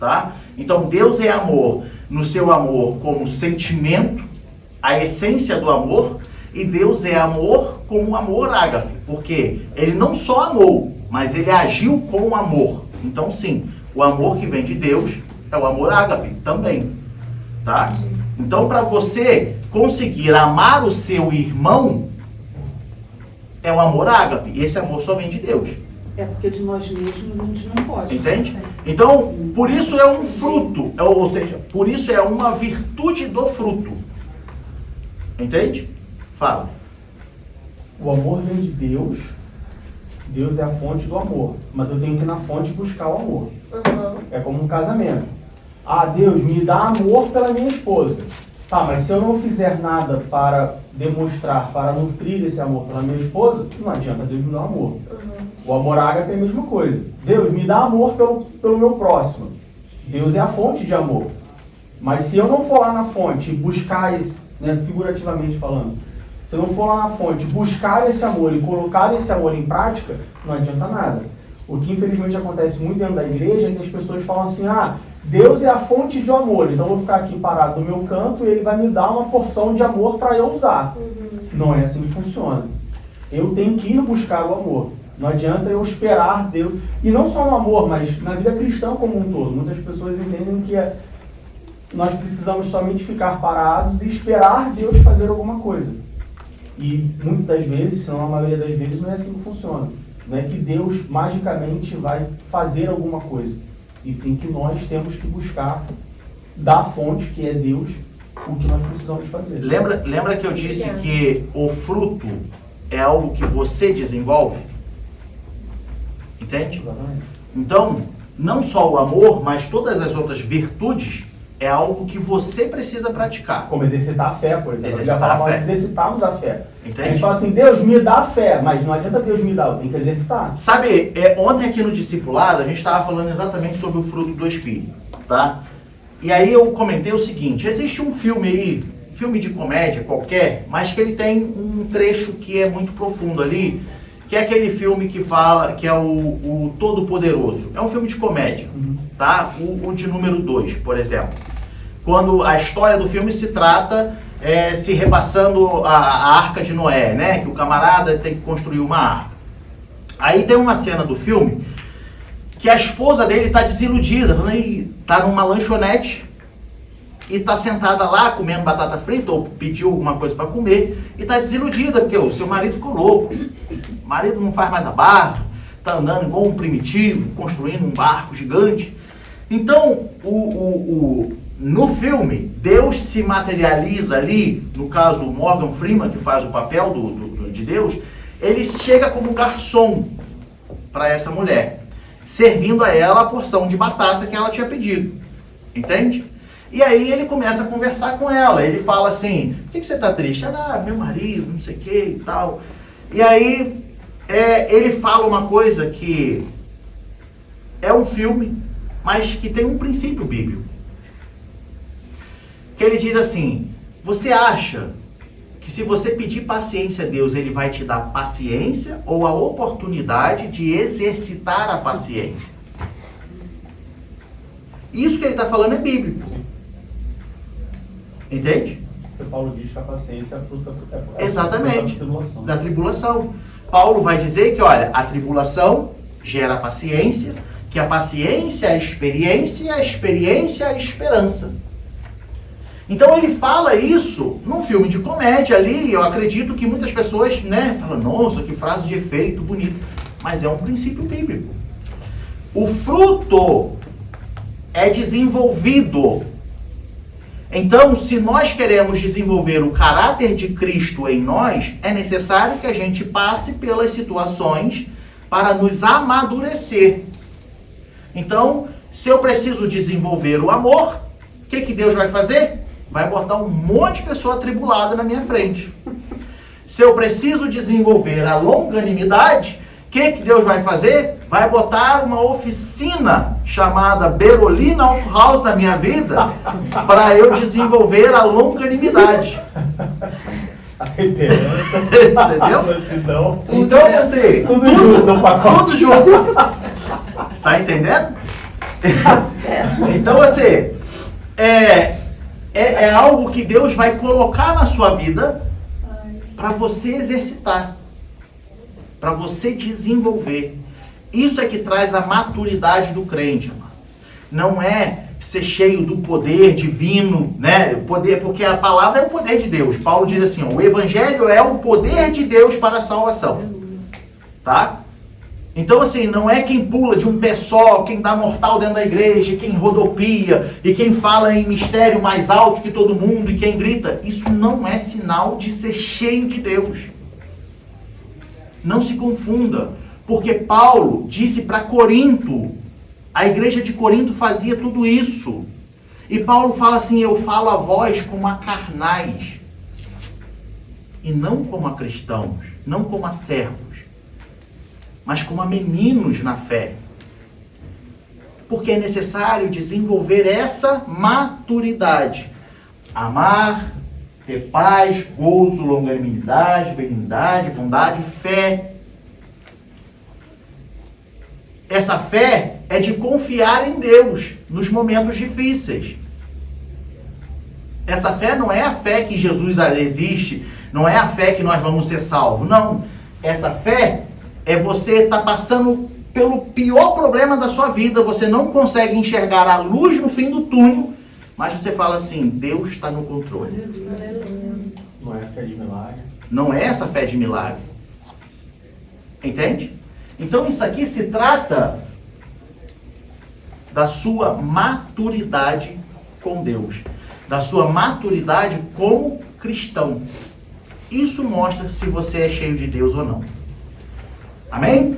tá? Então, Deus é amor no seu amor como sentimento, a essência do amor, e Deus é amor como amor ágape, porque ele não só amou, mas ele agiu com amor. Então, sim, o amor que vem de Deus é o amor ágape também, tá? Então, para você conseguir amar o seu irmão, é o amor ágape. E esse amor só vem de Deus. É porque de nós mesmos a gente não pode. Entende? Então, por isso é um fruto. Ou seja, por isso é uma virtude do fruto. Entende? Fala. O amor vem de Deus. Deus é a fonte do amor. Mas eu tenho que ir na fonte buscar o amor. É como um casamento. Ah, Deus, me dá amor pela minha esposa. Tá, mas se eu não fizer nada para demonstrar, para nutrir esse amor pela minha esposa, não adianta Deus me dar amor. O amor ágape é a mesma coisa. Deus me dá amor pelo meu próximo. Deus é a fonte de amor. Mas se eu não for lá na fonte e buscar esse, né, figurativamente falando, se eu não for lá na fonte buscar esse amor e colocar esse amor em prática, não adianta nada. O que infelizmente acontece muito dentro da igreja é que as pessoas falam assim, Deus é a fonte de amor, então eu vou ficar aqui parado no meu canto e ele vai me dar uma porção de amor para eu usar. Não é assim que funciona. Eu tenho que ir buscar o amor. Não adianta eu esperar Deus. E não só no amor, mas na vida cristã como um todo. Muitas pessoas entendem que nós precisamos somente ficar parados e esperar Deus fazer alguma coisa. E muitas das vezes, se não a maioria das vezes, não é assim que funciona. Não é que Deus magicamente vai fazer alguma coisa. E sim que nós temos que buscar da fonte, que é Deus, o que nós precisamos fazer. Lembra que eu disse que o fruto é algo que você desenvolve? Entende? Exatamente. Então, não só o amor, mas todas as outras virtudes é algo que você precisa praticar. Como exercitar a fé, por exemplo. Exercitar a fé. Nós exercitarmos a fé. Entende? A gente fala assim, Deus me dá a fé, mas não adianta Deus me dar, eu tenho que exercitar. Sabe, ontem aqui no discipulado a gente estava falando exatamente sobre o fruto do Espírito, tá? E aí eu comentei o seguinte, existe um filme aí, filme de comédia qualquer, mas que ele tem um trecho que é muito profundo ali, que é aquele filme que fala, que é o Todo-Poderoso. É um filme de comédia, tá? O de número 2, por exemplo. Quando a história do filme se trata se repassando a Arca de Noé, né? Que o camarada tem que construir uma arca. Aí tem uma cena do filme que a esposa dele está desiludida, tá numa lanchonete e tá sentada lá comendo batata frita ou pediu alguma coisa para comer e tá desiludida porque o seu marido ficou louco. O marido não faz mais a barca, tá andando igual um primitivo, construindo um barco gigante. Então, no filme, Deus se materializa ali, no caso o Morgan Freeman, que faz o papel de Deus, ele chega como garçom para essa mulher, servindo a ela a porção de batata que ela tinha pedido, entende? E aí ele começa a conversar com ela, ele fala assim, por que você está triste? Ela, meu marido, não sei o que e tal. E aí ele fala uma coisa que é um filme, mas que tem um princípio bíblico. Que ele diz assim, você acha que se você pedir paciência a Deus, ele vai te dar paciência ou a oportunidade de exercitar a paciência? Isso que ele está falando é bíblico. Entende? Porque Paulo diz que a paciência é fruto Exatamente. da tribulação. Da tribulação. Paulo vai dizer que, olha, a tribulação gera paciência, que a paciência é a experiência, e a experiência é a esperança. Então ele fala isso num filme de comédia ali, eu acredito que muitas pessoas, falam, nossa, que frase de efeito, bonito. Mas é um princípio bíblico. O fruto é desenvolvido. Então, se nós queremos desenvolver o caráter de Cristo em nós, é necessário que a gente passe pelas situações para nos amadurecer. Então, se eu preciso desenvolver o amor, o que Deus vai fazer? Vai botar um monte de pessoa atribulada na minha frente. Se eu preciso desenvolver a longanimidade, o que Deus vai fazer? Vai botar uma oficina chamada Berolina Auto House na minha vida para eu desenvolver a longanimidade. A temperança. Entendeu? Então, assim, tudo junto no pacote. Tudo junto. Tá entendendo? Então, assim, é algo que Deus vai colocar na sua vida para você exercitar, para você desenvolver. Isso é que traz a maturidade do crente, amado. Não é ser cheio do poder divino, Poder, porque a palavra é o poder de Deus. Paulo diz assim, o evangelho é o poder de Deus para a salvação. Tá? Então, assim, não é quem pula de um pé só, quem dá mortal dentro da igreja, quem rodopia, e quem fala em mistério mais alto que todo mundo, e quem grita. Isso não é sinal de ser cheio de Deus. Não se confunda. Porque Paulo disse para Corinto, a igreja de Corinto fazia tudo isso. E Paulo fala assim, eu falo a vós como a carnais, e não como a cristãos, não como a servos, mas como a meninos na fé. Porque é necessário desenvolver essa maturidade. Amar, ter paz, gozo, longanimidade, benignidade, bondade, fé. Essa fé é de confiar em Deus nos momentos difíceis. Essa fé não é a fé que Jesus existe, não é a fé que nós vamos ser salvos, não. Essa fé é você estar passando pelo pior problema da sua vida, você não consegue enxergar a luz no fim do túnel, mas você fala assim, Deus está no controle. Não é a fé de milagre. Não é essa fé de milagre. Entende? Então isso aqui se trata da sua maturidade com Deus, da sua maturidade como cristão. Isso mostra se você é cheio de Deus ou não. Amém?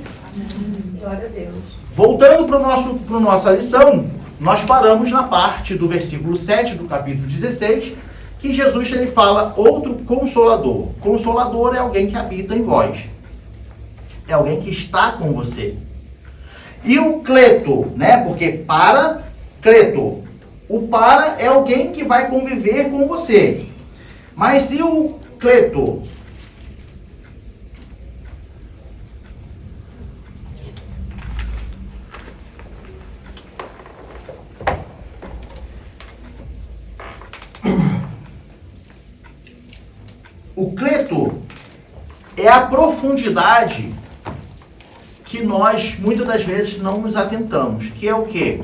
Glória a Deus. Voltando para nossa lição, nós paramos na parte do versículo 7 do capítulo 16, que Jesus ele fala outro consolador. Consolador é alguém que habita em vós. É alguém que está com você. E o cleto, né? Porque para, cleto. O para é alguém que vai conviver com você. Mas se o cleto... O cleto é a profundidade que nós, muitas das vezes, não nos atentamos. Que é o quê?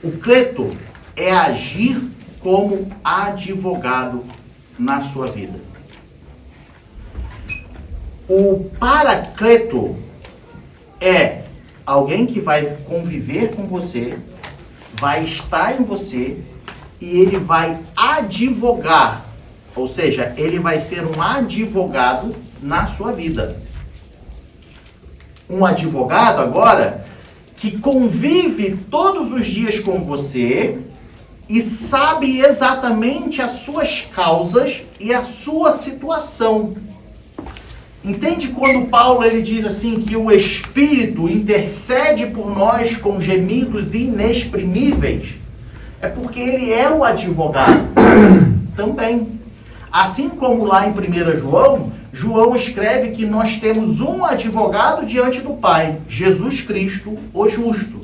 O cleto é agir como advogado na sua vida. O paracleto é alguém que vai conviver com você, vai estar em você e ele vai advogar. Ou seja, ele vai ser um advogado na sua vida. Um advogado, agora, que convive todos os dias com você e sabe exatamente as suas causas e a sua situação. Entende quando Paulo ele diz assim que o Espírito intercede por nós com gemidos inexprimíveis? É porque ele é o advogado também. Assim como lá em 1 João, João escreve que nós temos um advogado diante do Pai, Jesus Cristo, o justo.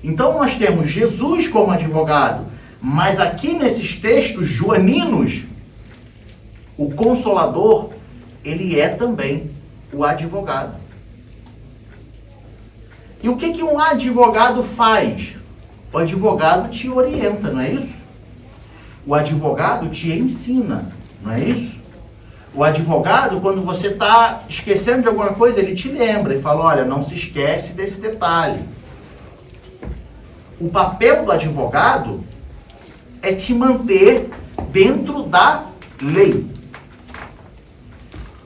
Então nós temos Jesus como advogado, mas aqui nesses textos joaninos, o Consolador, ele é também o advogado. E o que um advogado faz? O advogado te orienta, não é isso? O advogado te ensina, não é isso? O advogado, quando você está esquecendo de alguma coisa, ele te lembra e fala, olha, não se esquece desse detalhe. O papel do advogado é te manter dentro da lei.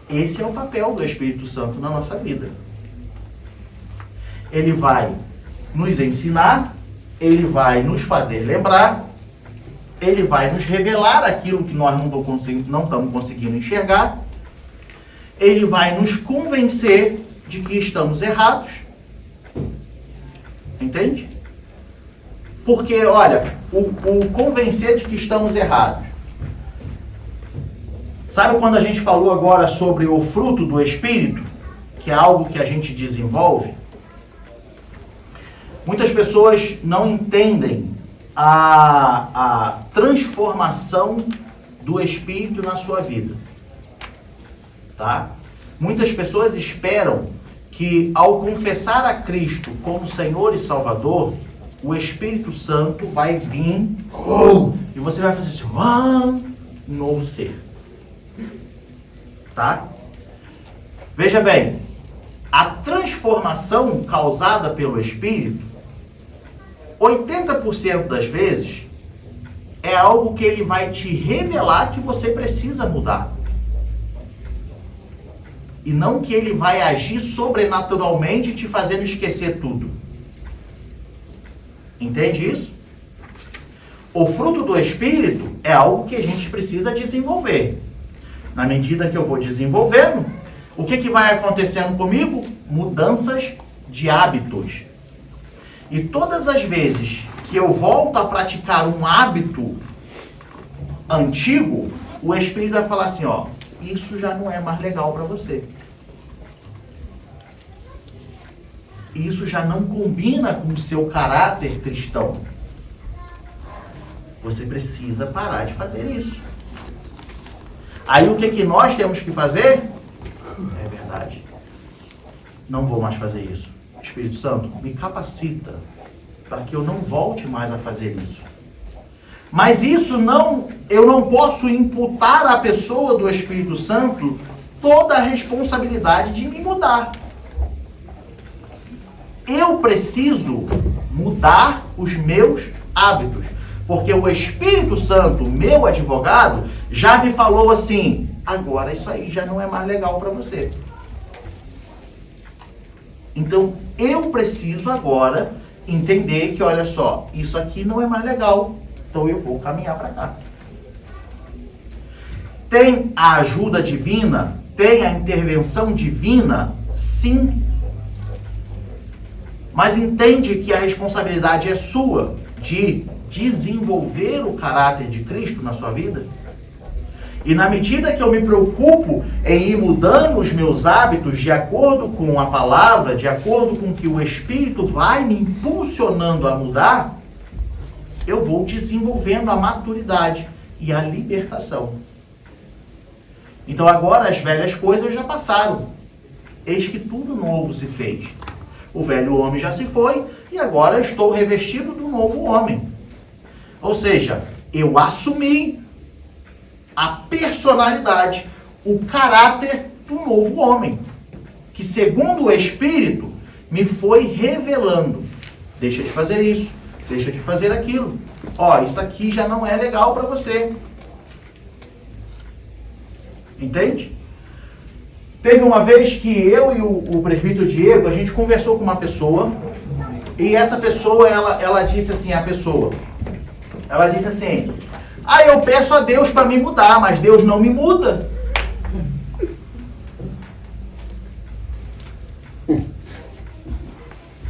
Esse é o papel do Espírito Santo na nossa vida. Ele vai nos ensinar, ele vai nos fazer lembrar, ele vai nos revelar aquilo que nós não estamos conseguindo enxergar. Ele vai nos convencer de que estamos errados. Entende? Porque, olha, o convencer de que estamos errados. Sabe quando a gente falou agora sobre o fruto do Espírito? Que é algo que a gente desenvolve? Muitas pessoas não entendem a transformação do Espírito na sua vida, tá? Muitas pessoas esperam que ao confessar a Cristo como Senhor e Salvador, o Espírito Santo vai vir e você vai fazer assim, um novo ser, tá? Veja bem, a transformação causada pelo Espírito 80% das vezes é algo que ele vai te revelar que você precisa mudar. E não que ele vai agir sobrenaturalmente te fazendo esquecer tudo. Entende isso? O fruto do Espírito é algo que a gente precisa desenvolver. Na medida que eu vou desenvolvendo, o que vai acontecendo comigo? Mudanças de hábitos. E todas as vezes que eu volto a praticar um hábito antigo, o Espírito vai falar assim, ó, isso já não é mais legal para você. Isso já não combina com o seu caráter cristão. Você precisa parar de fazer isso. Aí o que nós temos que fazer? É verdade. Não vou mais fazer isso. Espírito Santo, me capacita para que eu não volte mais a fazer isso. Mas eu não posso imputar à pessoa do Espírito Santo toda a responsabilidade de me mudar. Eu preciso mudar os meus hábitos. Porque o Espírito Santo, meu advogado, já me falou assim, agora isso aí já não é mais legal para você. Então, eu preciso agora entender que, olha só, isso aqui não é mais legal. Então, eu vou caminhar para cá. Tem a ajuda divina? Tem a intervenção divina? Sim. Mas entende que a responsabilidade é sua de desenvolver o caráter de Cristo na sua vida? E na medida que eu me preocupo em ir mudando os meus hábitos de acordo com a palavra, de acordo com que o Espírito vai me impulsionando a mudar, eu vou desenvolvendo a maturidade e a libertação. Então agora as velhas coisas já passaram. Eis que tudo novo se fez. O velho homem já se foi e agora eu estou revestido do novo homem. Ou seja, eu assumi a personalidade, o caráter do novo homem, que segundo o Espírito me foi revelando. Deixa de fazer isso, deixa de fazer aquilo. Ó, isso aqui já não é legal para você. Entende? Teve uma vez que eu e o presbítero Diego, a gente conversou com uma pessoa, e essa pessoa, ela disse assim, ela disse assim, eu peço a Deus para me mudar, mas Deus não me muda.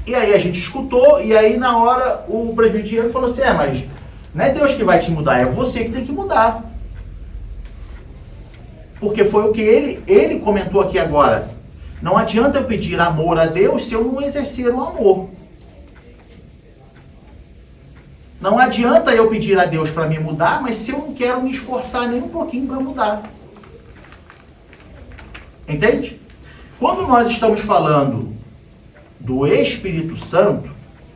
E aí a gente escutou, e aí na hora o presbítero Diego falou assim, mas não é Deus que vai te mudar, é você que tem que mudar. Porque foi o que ele comentou aqui agora. Não adianta eu pedir amor a Deus se eu não exercer o amor. Não adianta eu pedir a Deus para me mudar, mas se eu não quero me esforçar nem um pouquinho para mudar. Entende? Quando nós estamos falando do Espírito Santo,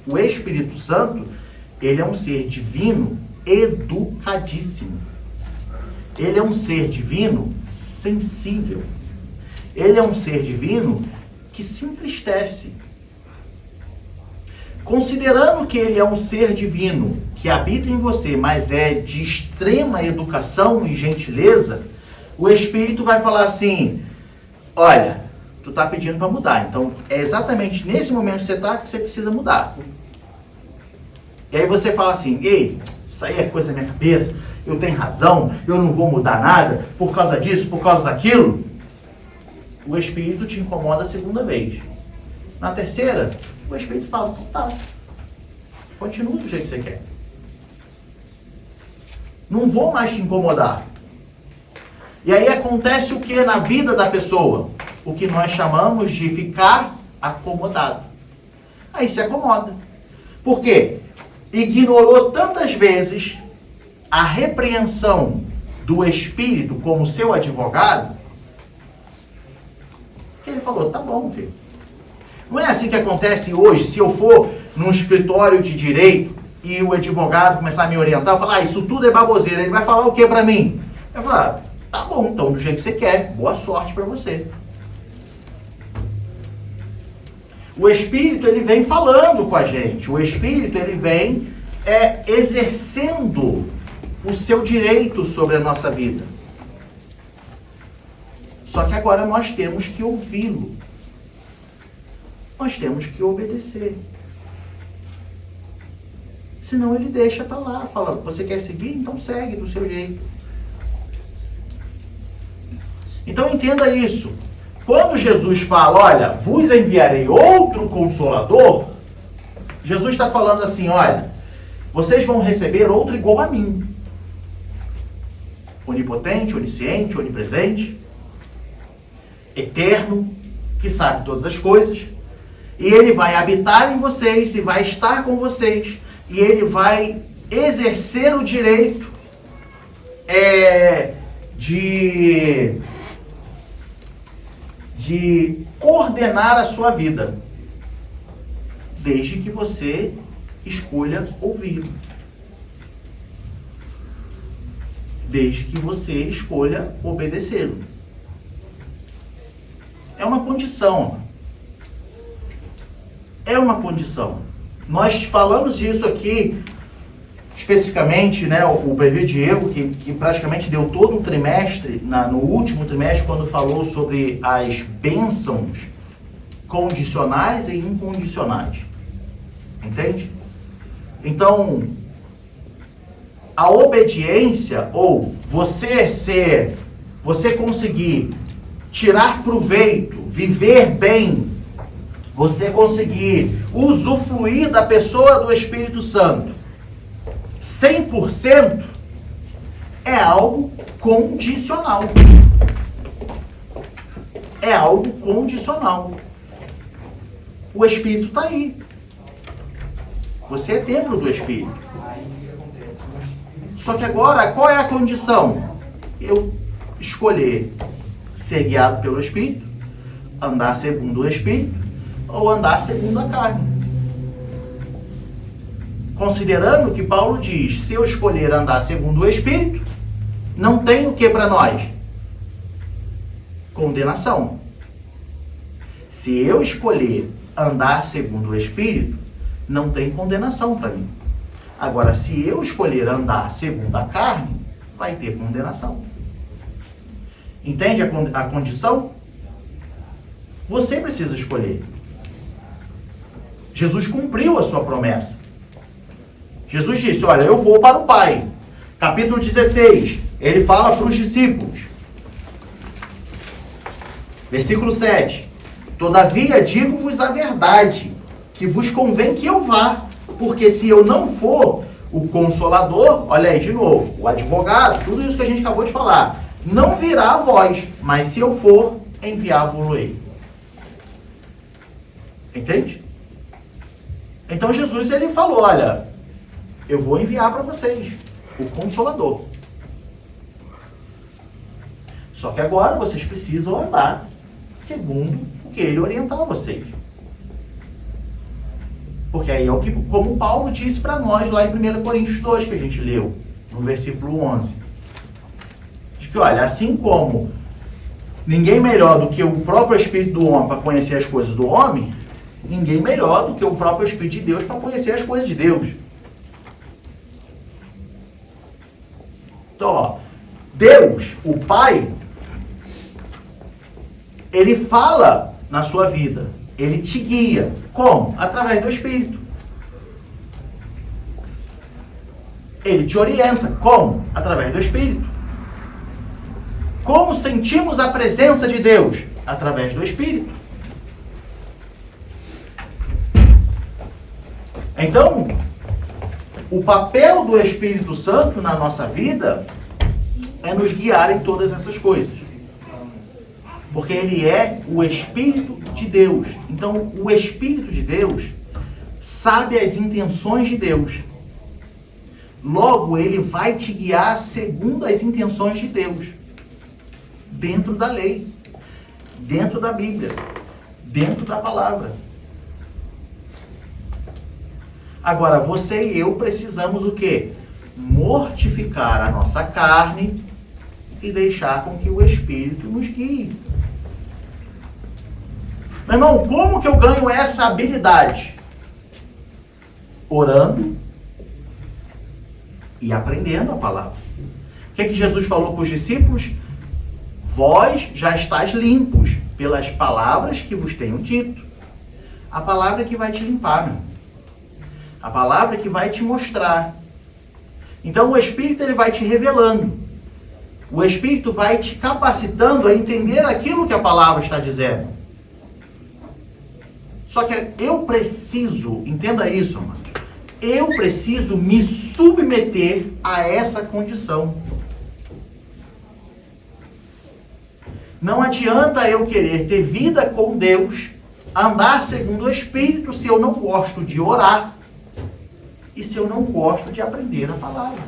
o Espírito Santo, ele é um ser divino educadíssimo. Ele é um ser divino sensível. Ele é um ser divino que se entristece. Considerando que ele é um ser divino que habita em você, mas é de extrema educação e gentileza, o Espírito vai falar assim, olha, tu está pedindo para mudar, então é exatamente nesse momento que você está que você precisa mudar. E aí você fala assim, ei, isso aí é coisa da minha cabeça, eu tenho razão, eu não vou mudar nada, por causa disso, por causa daquilo. O Espírito te incomoda a segunda vez. Na terceira, o Espírito fala, tá, continua do jeito que você quer. Não vou mais te incomodar. E aí acontece o que na vida da pessoa? O que nós chamamos de ficar acomodado. Aí se acomoda. Por quê? Ignorou tantas vezes a repreensão do Espírito como seu advogado, que ele falou, tá bom, filho. Não é assim que acontece hoje, se eu for num escritório de direito e o advogado começar a me orientar, eu falar, isso tudo é baboseira, ele vai falar o que pra mim? Eu falar, tá bom, então do jeito que você quer, boa sorte pra você. O Espírito, ele vem falando com a gente, o Espírito, ele vem exercendo o seu direito sobre a nossa vida. Só que agora nós temos que ouvi-lo. Nós temos que obedecer. Senão ele deixa para lá, fala, você quer seguir? Então segue do seu jeito. Então entenda isso. Quando Jesus fala, olha, vos enviarei outro Consolador, Jesus está falando assim, olha, vocês vão receber outro igual a mim. Onipotente, onisciente, onipresente, eterno, que sabe todas as coisas. E ele vai habitar em vocês e vai estar com vocês. E ele vai exercer o direito de coordenar a sua vida, desde que você escolha ouvi-lo. Desde que você escolha obedecê-lo. É uma condição. É uma condição. Nós falamos isso aqui, especificamente, né, o Brevê Diego, que praticamente deu todo um trimestre, no último trimestre, quando falou sobre as bênçãos condicionais e incondicionais. Entende? Então, a obediência, ou você conseguir tirar proveito, viver bem, você conseguir usufruir da pessoa do Espírito Santo 100%, é algo condicional. É algo condicional. O Espírito está aí. Você é templo do Espírito. Só que agora, qual é a condição? Eu escolher ser guiado pelo Espírito, andar segundo o Espírito, ou andar segundo a carne. Considerando que Paulo diz, se eu escolher andar segundo o Espírito, não tem o que para nós? Condenação. Se eu escolher andar segundo o Espírito, não tem condenação para mim. Agora, se eu escolher andar segundo a carne, vai ter condenação. Entende a condição? Você precisa escolher. Jesus cumpriu a sua promessa. Jesus disse, olha, eu vou para o Pai. Capítulo 16, ele fala para os discípulos. Versículo 7. Todavia digo-vos a verdade, que vos convém que eu vá, porque se eu não for, o Consolador, olha aí de novo, o advogado, tudo isso que a gente acabou de falar, não virá a vós, mas se eu for, enviá-vos-ei. Entende? Então Jesus, ele falou, olha, eu vou enviar para vocês o Consolador. Só que agora vocês precisam andar segundo o que ele orientar vocês. Porque aí é o que, como Paulo disse para nós lá em 1 Coríntios 2, que a gente leu, no versículo 11. De que, olha, assim como ninguém melhor do que o próprio Espírito do homem para conhecer as coisas do homem, ninguém melhor do que o próprio Espírito de Deus para conhecer as coisas de Deus. Então, ó, Deus, o Pai, ele fala na sua vida, ele te guia. Como? Através do Espírito. Ele te orienta. Como? Através do Espírito. Como sentimos a presença de Deus? Através do Espírito. Então, o papel do Espírito Santo na nossa vida é nos guiar em todas essas coisas. Porque ele é o Espírito de Deus. Então, o Espírito de Deus sabe as intenções de Deus. Logo, ele vai te guiar segundo as intenções de Deus. Dentro da lei. Dentro da Bíblia. Dentro da palavra. Agora, você e eu precisamos o quê? Mortificar a nossa carne e deixar com que o Espírito nos guie. Meu irmão, como que eu ganho essa habilidade? Orando e aprendendo a palavra. O que é que Jesus falou para os discípulos? Vós já estáis limpos pelas palavras que vos tenho dito. A palavra que vai te limpar, meu. A palavra que vai te mostrar. Então o Espírito ele vai te revelando. O Espírito vai te capacitando a entender aquilo que a palavra está dizendo. Só que eu preciso, entenda isso, amado. Eu preciso me submeter a essa condição. Não adianta eu querer ter vida com Deus, andar segundo o Espírito, se eu não gosto de orar e se eu não gosto de aprender a palavra.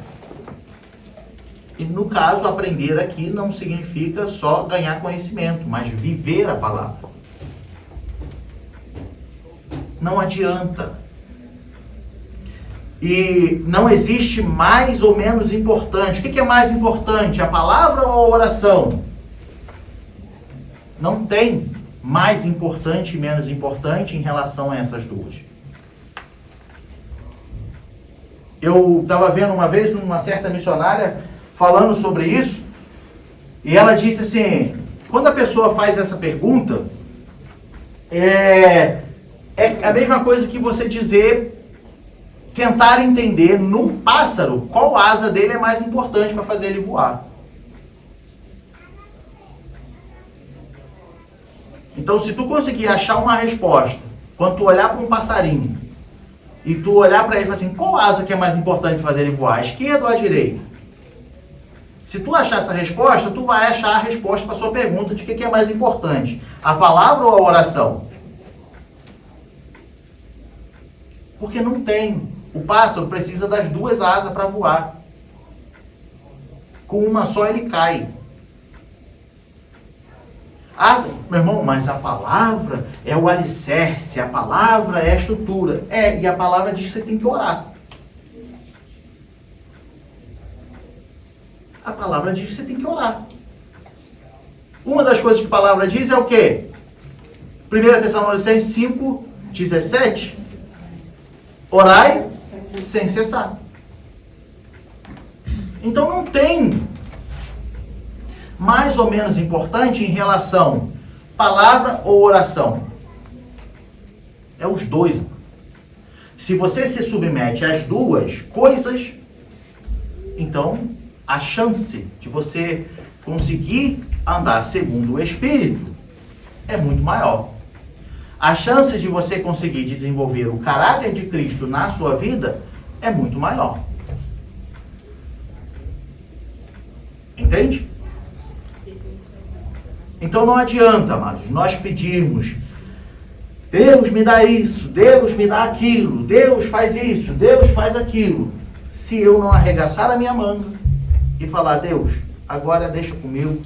E no caso, aprender aqui não significa só ganhar conhecimento, mas viver a palavra. Não adianta. E não existe mais ou menos importante. O que é mais importante, a palavra ou a oração? Não tem mais importante e menos importante em relação a essas duas. Eu estava vendo uma vez uma certa missionária falando sobre isso, e ela disse assim, quando a pessoa faz essa pergunta, é a mesma coisa que você tentar entender num pássaro qual asa dele é mais importante para fazer ele voar. Então, se tu conseguir achar uma resposta, quando tu olhar para um passarinho, e tu olhar para ele e falar assim, qual asa que é mais importante para fazer ele voar, a esquerda ou a direita? Se tu achar essa resposta, tu vai achar a resposta para a sua pergunta de o que é mais importante, a palavra ou a oração? Porque não tem. O pássaro precisa das duas asas para voar. Com uma só ele cai. Ah, meu irmão, mas a palavra é o alicerce, a palavra é a estrutura. E a palavra diz que você tem que orar. A palavra diz que você tem que orar. Uma das coisas que a palavra diz é o quê? 1 Tessalonicenses 5:17. Orai sem cessar. Então não tem mais ou menos importante em relação palavra ou oração. É os dois. Se você se submete às duas coisas, então a chance de você conseguir andar segundo o Espírito é muito maior. A chance de você conseguir desenvolver o caráter de Cristo na sua vida é muito maior. Entende? Então não adianta, amados, nós pedirmos, Deus me dá isso, Deus me dá aquilo, Deus faz isso, Deus faz aquilo. Se eu não arregaçar a minha manga e falar, Deus, agora deixa comigo,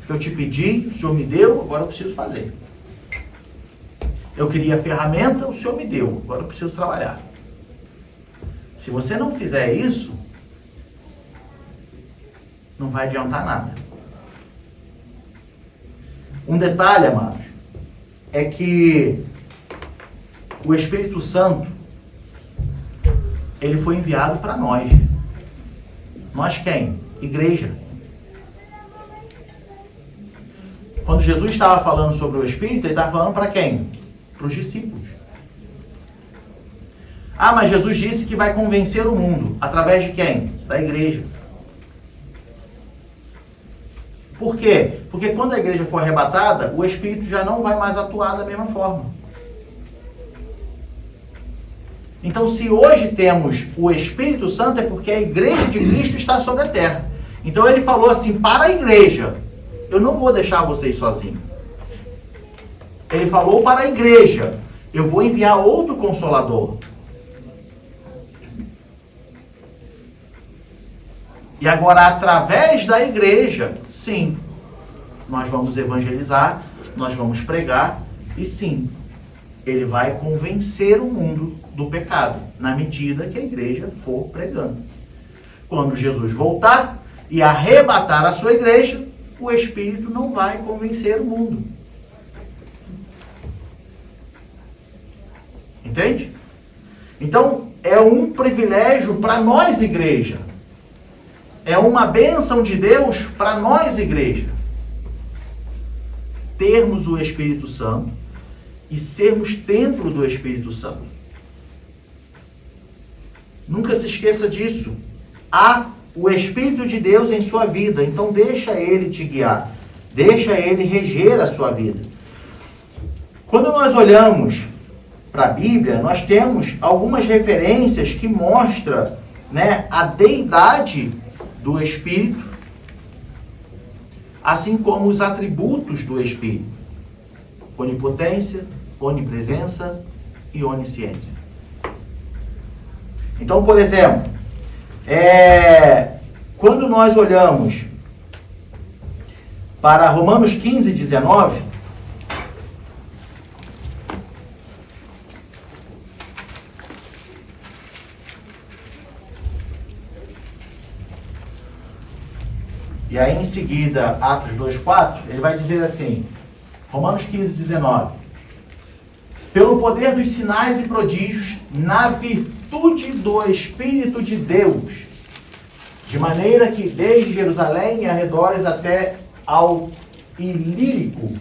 que eu te pedi, o Senhor me deu, agora eu preciso fazer. Eu queria a ferramenta, o Senhor me deu, agora eu preciso trabalhar. Se você não fizer isso, não vai adiantar nada. Um detalhe, amados, é que o Espírito Santo, ele foi enviado para nós. Nós quem? Igreja. Quando Jesus estava falando sobre o Espírito, ele estava falando para quem? Para os discípulos. Ah, mas Jesus disse que vai convencer o mundo. Através de quem? Da igreja. Por quê? Porque quando a igreja for arrebatada, o Espírito já não vai mais atuar da mesma forma. Então, se hoje temos o Espírito Santo, é porque a igreja de Cristo está sobre a terra. Então, ele falou assim, para a igreja, eu não vou deixar vocês sozinhos. Ele falou para a igreja, eu vou enviar outro Consolador. E agora, através da igreja, sim, nós vamos evangelizar, nós vamos pregar, e sim, ele vai convencer o mundo do pecado, na medida que a igreja for pregando. Quando Jesus voltar e arrebatar a sua igreja, o Espírito não vai convencer o mundo. Entende? Então, é um privilégio para nós, igreja. É uma bênção de Deus para nós, igreja. Termos o Espírito Santo e sermos templo do Espírito Santo. Nunca se esqueça disso. Há o Espírito de Deus em sua vida, então deixa Ele te guiar. Deixa Ele reger a sua vida. Quando nós olhamos para a Bíblia, nós temos algumas referências que mostram, né, a deidade do Espírito, assim como os atributos do Espírito: onipotência, onipresença e onisciência. Então, por exemplo, quando nós olhamos para Romanos 15, 19, e aí em seguida Atos 2:4, ele vai dizer assim, Romanos 15, 19: pelo poder dos sinais e prodígios, na virtude do Espírito de Deus, de maneira que desde Jerusalém e arredores até ao Ilírico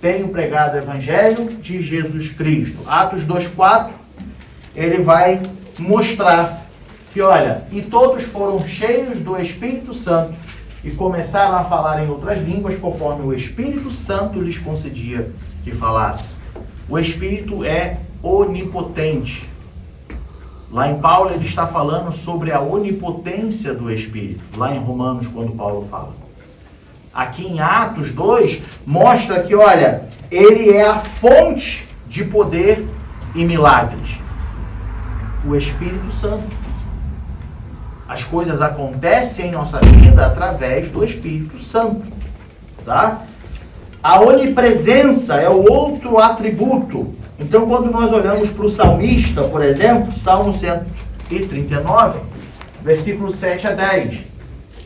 tenho pregado o Evangelho de Jesus Cristo. Atos 2:4, ele vai mostrar que, olha, e todos foram cheios do Espírito Santo e começaram a falar em outras línguas, conforme o Espírito Santo lhes concedia que falassem. O Espírito é onipotente. Lá em Paulo ele está falando sobre a onipotência do Espírito. Lá em Romanos, quando Paulo fala. Aqui em Atos 2, mostra que, olha, ele é a fonte de poder e milagres. O Espírito Santo. As coisas acontecem em nossa vida através do Espírito Santo. Tá? A onipresença é o outro atributo. Então, quando nós olhamos para o salmista, por exemplo, Salmo 139, versículo 7 a 10,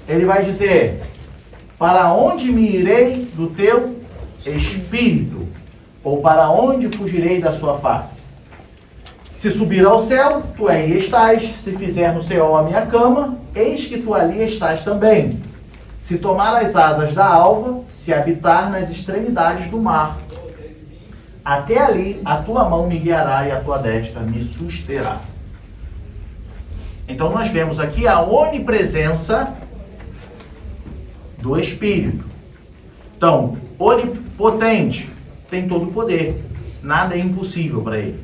ele vai dizer: para onde me irei do teu Espírito? Ou para onde fugirei da sua face? Se subir ao céu, tu aí estás. Se fizer no céu a minha cama, eis que tu ali estás também. Se tomar as asas da alva, se habitar nas extremidades do mar, até ali a tua mão me guiará e a tua destra me susterá. Então nós vemos aqui a onipresença do Espírito. Então, onipotente, tem todo o poder. Nada é impossível para ele.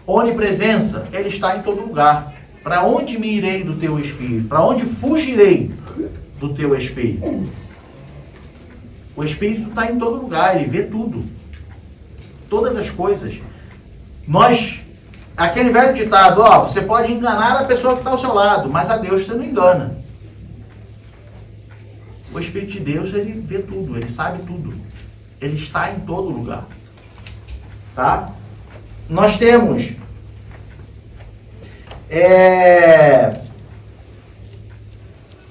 Onipresença, ele está em todo lugar. Para onde me irei do teu Espírito? Para onde fugirei do teu Espírito? O Espírito está em todo lugar, ele vê tudo. Todas as coisas. Aquele velho ditado, você pode enganar a pessoa que está ao seu lado, mas a Deus você não engana. O Espírito de Deus, ele vê tudo, ele sabe tudo. Ele está em todo lugar. Tá? Nós temos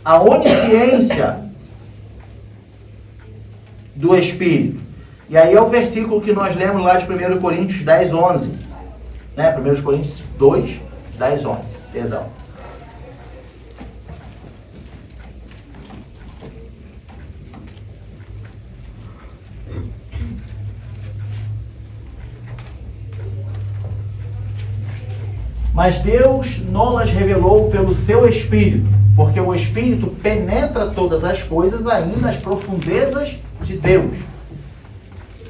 a onisciência do Espírito. E aí é o versículo que nós lemos lá de 1 Coríntios 10, 11. Né? 1 Coríntios 2, 10, 11. Perdão. Mas Deus nos revelou pelo seu Espírito, porque o Espírito penetra todas as coisas, ainda nas profundezas de Deus.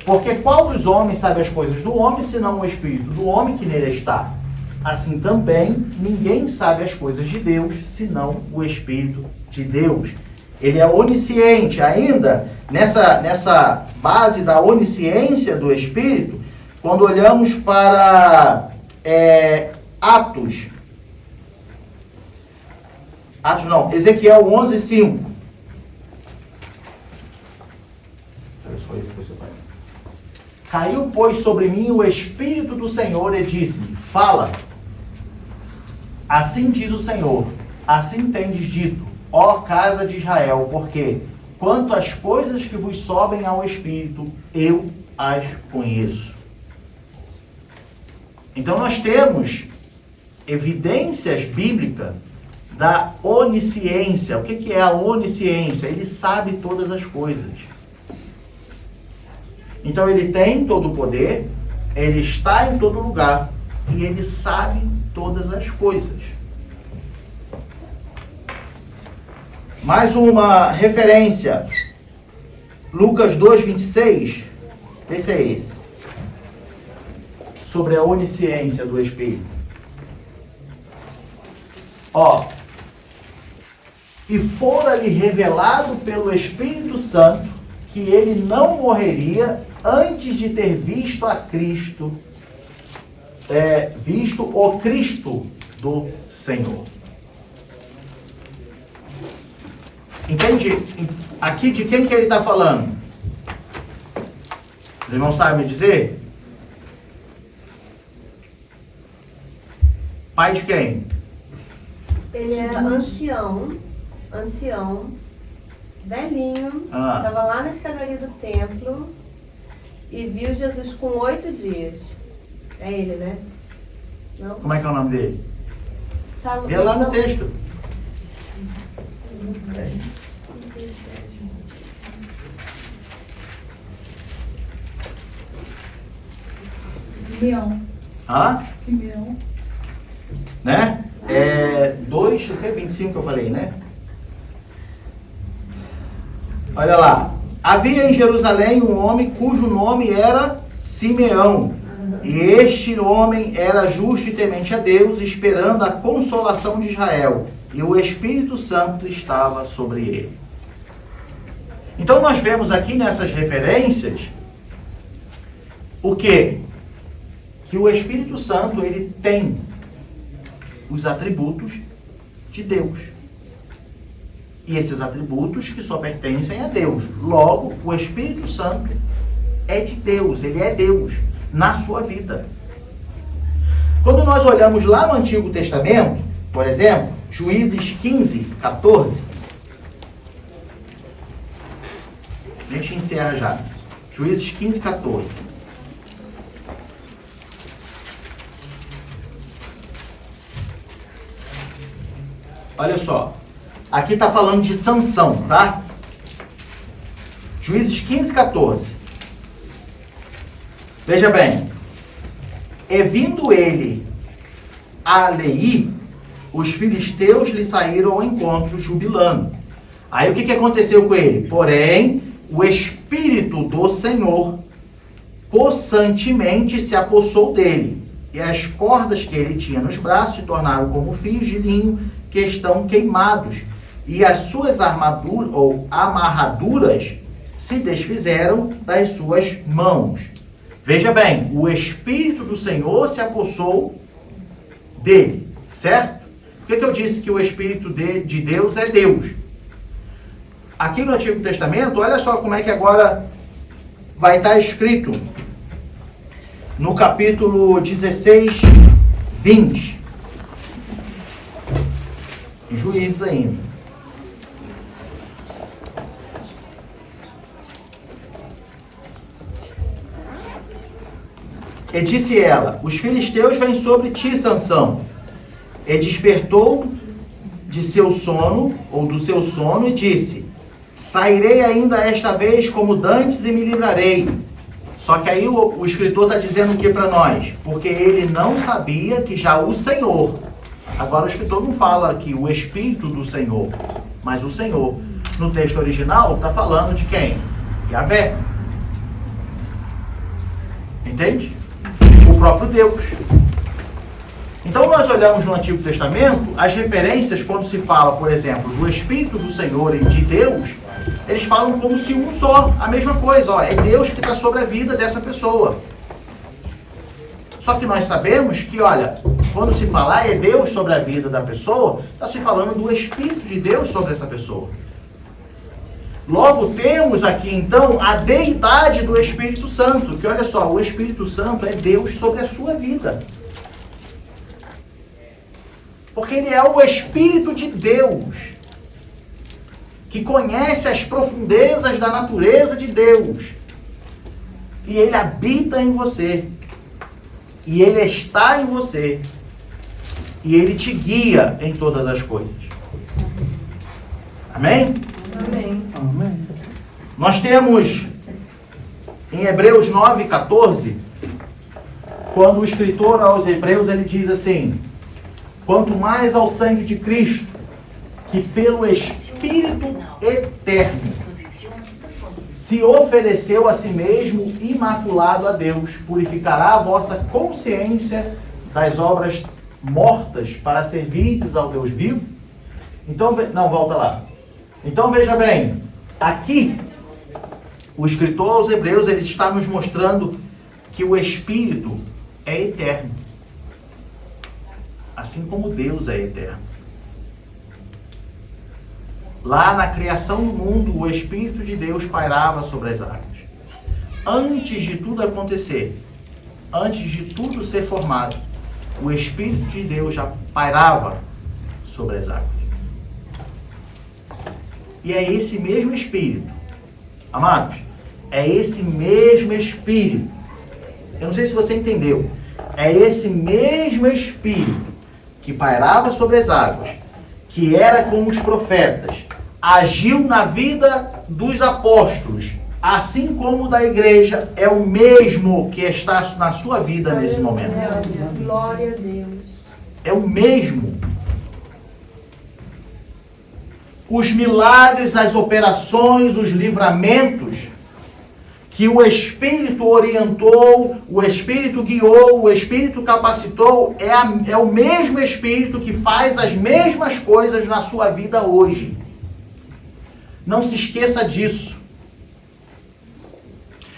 Porque qual dos homens sabe as coisas do homem, senão o Espírito do homem que nele está? Assim também, ninguém sabe as coisas de Deus, senão o Espírito de Deus. Ele é onisciente. Ainda nessa base da onisciência do Espírito, quando olhamos para Ezequiel 11:5. Caiu, pois, sobre mim o Espírito do Senhor e disse-me: fala. Assim diz o Senhor, assim tendes dito, ó casa de Israel, porque quanto às coisas que vos sobem ao Espírito, eu as conheço. Então nós temos evidências bíblicas da onisciência. O que é a onisciência? Ele sabe todas as coisas. Então ele tem todo o poder, ele está em todo lugar e ele sabe todas as coisas. Mais uma referência. Lucas 2:26. Esse é esse. Sobre a onisciência do Espírito. Ó. E fora-lhe revelado pelo Espírito Santo que ele não morreria antes de ter visto a Cristo, visto o Cristo do Senhor. Entende? Aqui de quem que ele está falando? Os irmãos sabem me dizer? Pai de quem? Ele era ancião, velhinho, estava lá na escadaria do templo e viu Jesus com 8 dias. É ele, né? Não? Como é que é o nome dele? Salomão. Vê lá no texto. Simeão. Hã? Simeão. Né? 25 que eu falei, né? Olha lá. Havia em Jerusalém um homem cujo nome era Simeão. E este homem era justo e temente a Deus, esperando a consolação de Israel. E o Espírito Santo estava sobre ele. Então nós vemos aqui nessas referências o quê? Que o Espírito Santo, ele tem os atributos de Deus. E esses atributos que só pertencem a Deus. Logo, o Espírito Santo é de Deus, ele é Deus na sua vida. Quando nós olhamos lá no Antigo Testamento, por exemplo, Juízes 15:14, a gente encerra já. Juízes 15:14. Olha só. Aqui está falando de Sansão, tá? Juízes 15:14. Veja bem. E vindo ele a Leí, os filisteus lhe saíram ao encontro jubilando. Aí o que aconteceu com ele? Porém, o Espírito do Senhor possantemente se apossou dele, e as cordas que ele tinha nos braços se tornaram como fios de linho que estão queimados, e as suas armaduras ou amarraduras se desfizeram das suas mãos. Veja bem, o Espírito do Senhor se apossou dele, certo? Por que eu disse que o Espírito de Deus é Deus? Aqui no Antigo Testamento, olha só como é que agora vai estar escrito no capítulo 16, 20. Juízes ainda. E disse ela: os filisteus vêm sobre ti, Sansão. E despertou de seu sono, ou do seu sono, e disse: sairei ainda esta vez como dantes e me livrarei. Só que aí o escritor está dizendo o que para nós? Porque ele não sabia que já o Senhor. Agora o escritor não fala que o Espírito do Senhor, mas o Senhor. No texto original está falando de quem? Yahvé. Entende? O próprio Deus. Então nós olhamos no Antigo Testamento, as referências quando se fala, por exemplo, do Espírito do Senhor e de Deus, eles falam como se um só, a mesma coisa, ó, é Deus que está sobre a vida dessa pessoa. Só que nós sabemos que, olha, quando se falar é Deus sobre a vida da pessoa, está se falando do Espírito de Deus sobre essa pessoa. Logo temos aqui então a deidade do Espírito Santo, que olha só, o Espírito Santo é Deus sobre a sua vida. Porque ele é o Espírito de Deus, que conhece as profundezas da natureza de Deus. E ele habita em você. E ele está em você. E ele te guia em todas as coisas. Amém? Amém. Amém. Nós temos em Hebreus 9:14, quando o escritor aos Hebreus ele diz assim: quanto mais ao sangue de Cristo, que pelo Espírito Espírito eterno se ofereceu a si mesmo imaculado a Deus, purificará a vossa consciência das obras mortas para servirdes ao Deus vivo? Então, não, volta lá. Então veja bem, aqui o escritor aos Hebreus, ele está nos mostrando que o Espírito é eterno, assim como Deus é eterno. Lá na criação do mundo, o Espírito de Deus pairava sobre as águas. Antes de tudo acontecer, antes de tudo ser formado, o Espírito de Deus já pairava sobre as águas. E é esse mesmo Espírito, amados, é esse mesmo Espírito. Eu não sei se você entendeu. É esse mesmo Espírito que pairava sobre as águas, que era como os profetas, agiu na vida dos apóstolos, assim como da igreja, é o mesmo que está na sua vida nesse momento. Glória a Deus. É o mesmo. Os milagres, as operações, os livramentos que o Espírito orientou, o Espírito guiou, o Espírito capacitou, é o mesmo Espírito que faz as mesmas coisas na sua vida hoje. Não se esqueça disso.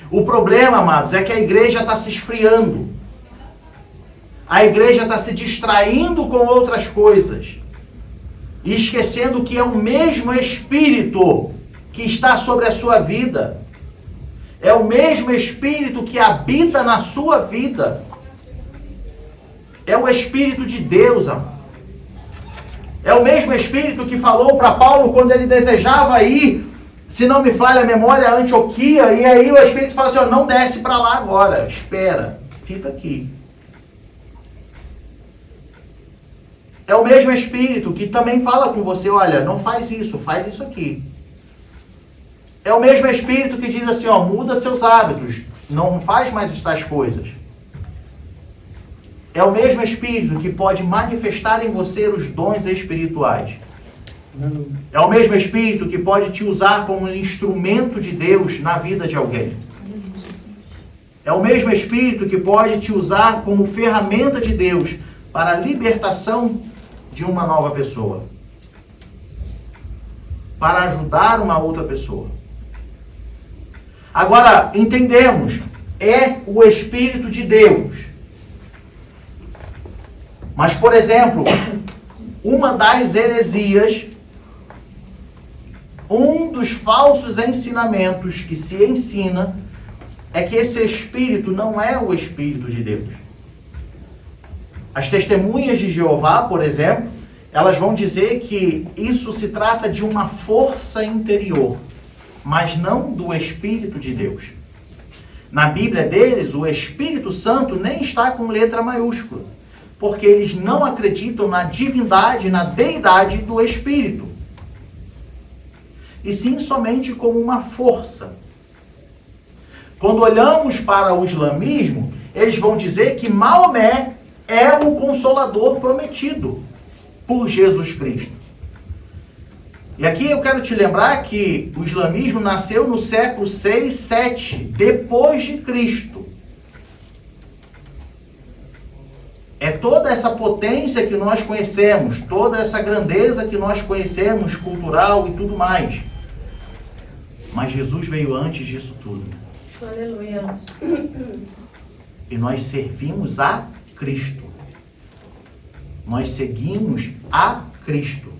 O problema, amados, é que a igreja está se esfriando. A igreja está se distraindo com outras coisas. E esquecendo que é o mesmo Espírito que está sobre a sua vida. É o mesmo Espírito que habita na sua vida. É o Espírito de Deus, amado. É o mesmo Espírito que falou para Paulo quando ele desejava ir, se não me falha a memória, a Antioquia, e aí o Espírito fala assim, não desce para lá agora, espera, fica aqui. É o mesmo Espírito que também fala com você, olha, não faz isso aqui. É o mesmo Espírito que diz assim, muda seus hábitos, não faz mais estas coisas. É o mesmo Espírito que pode manifestar em você os dons espirituais. É o mesmo Espírito que pode te usar como um instrumento de Deus na vida de alguém. É o mesmo Espírito que pode te usar como ferramenta de Deus para a libertação de uma nova pessoa. Para ajudar uma outra pessoa. Agora, entendemos, é o Espírito de Deus. Mas, por exemplo, uma das heresias, um dos falsos ensinamentos que se ensina é que esse Espírito não é o Espírito de Deus. As testemunhas de Jeová, por exemplo, elas vão dizer que isso se trata de uma força interior, mas não do Espírito de Deus. Na Bíblia deles, o Espírito Santo nem está com letra maiúscula, porque eles não acreditam na divindade, na deidade do Espírito. E sim somente como uma força. Quando olhamos para o islamismo, eles vão dizer que Maomé é o Consolador prometido por Jesus Cristo. E aqui eu quero te lembrar que o islamismo nasceu no século 6, 7, depois de Cristo. É toda essa potência que nós conhecemos, toda essa grandeza que nós conhecemos, cultural e tudo mais. Mas Jesus veio antes disso tudo. Aleluia. E nós servimos a Cristo. Nós seguimos a Cristo.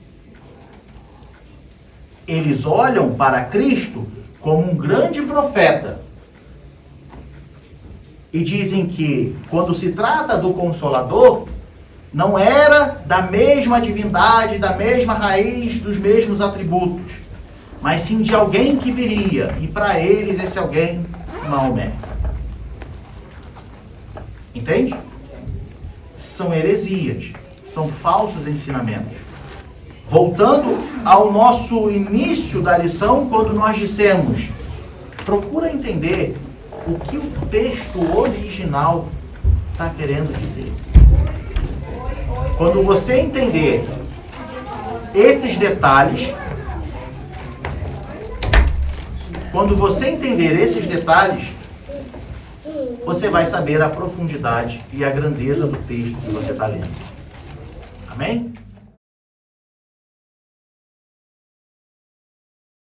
Eles olham para Cristo como um grande profeta. E dizem que, quando se trata do Consolador, não era da mesma divindade, da mesma raiz, dos mesmos atributos, mas sim de alguém que viria, e para eles esse alguém, Maomé. Entende? São heresias, são falsos ensinamentos. Voltando ao nosso início da lição, quando nós dissemos, procura entender o que o texto original está querendo dizer. Quando você entender esses detalhes, Quando você entender esses detalhes, você vai saber a profundidade e a grandeza do texto que você está lendo. Amém?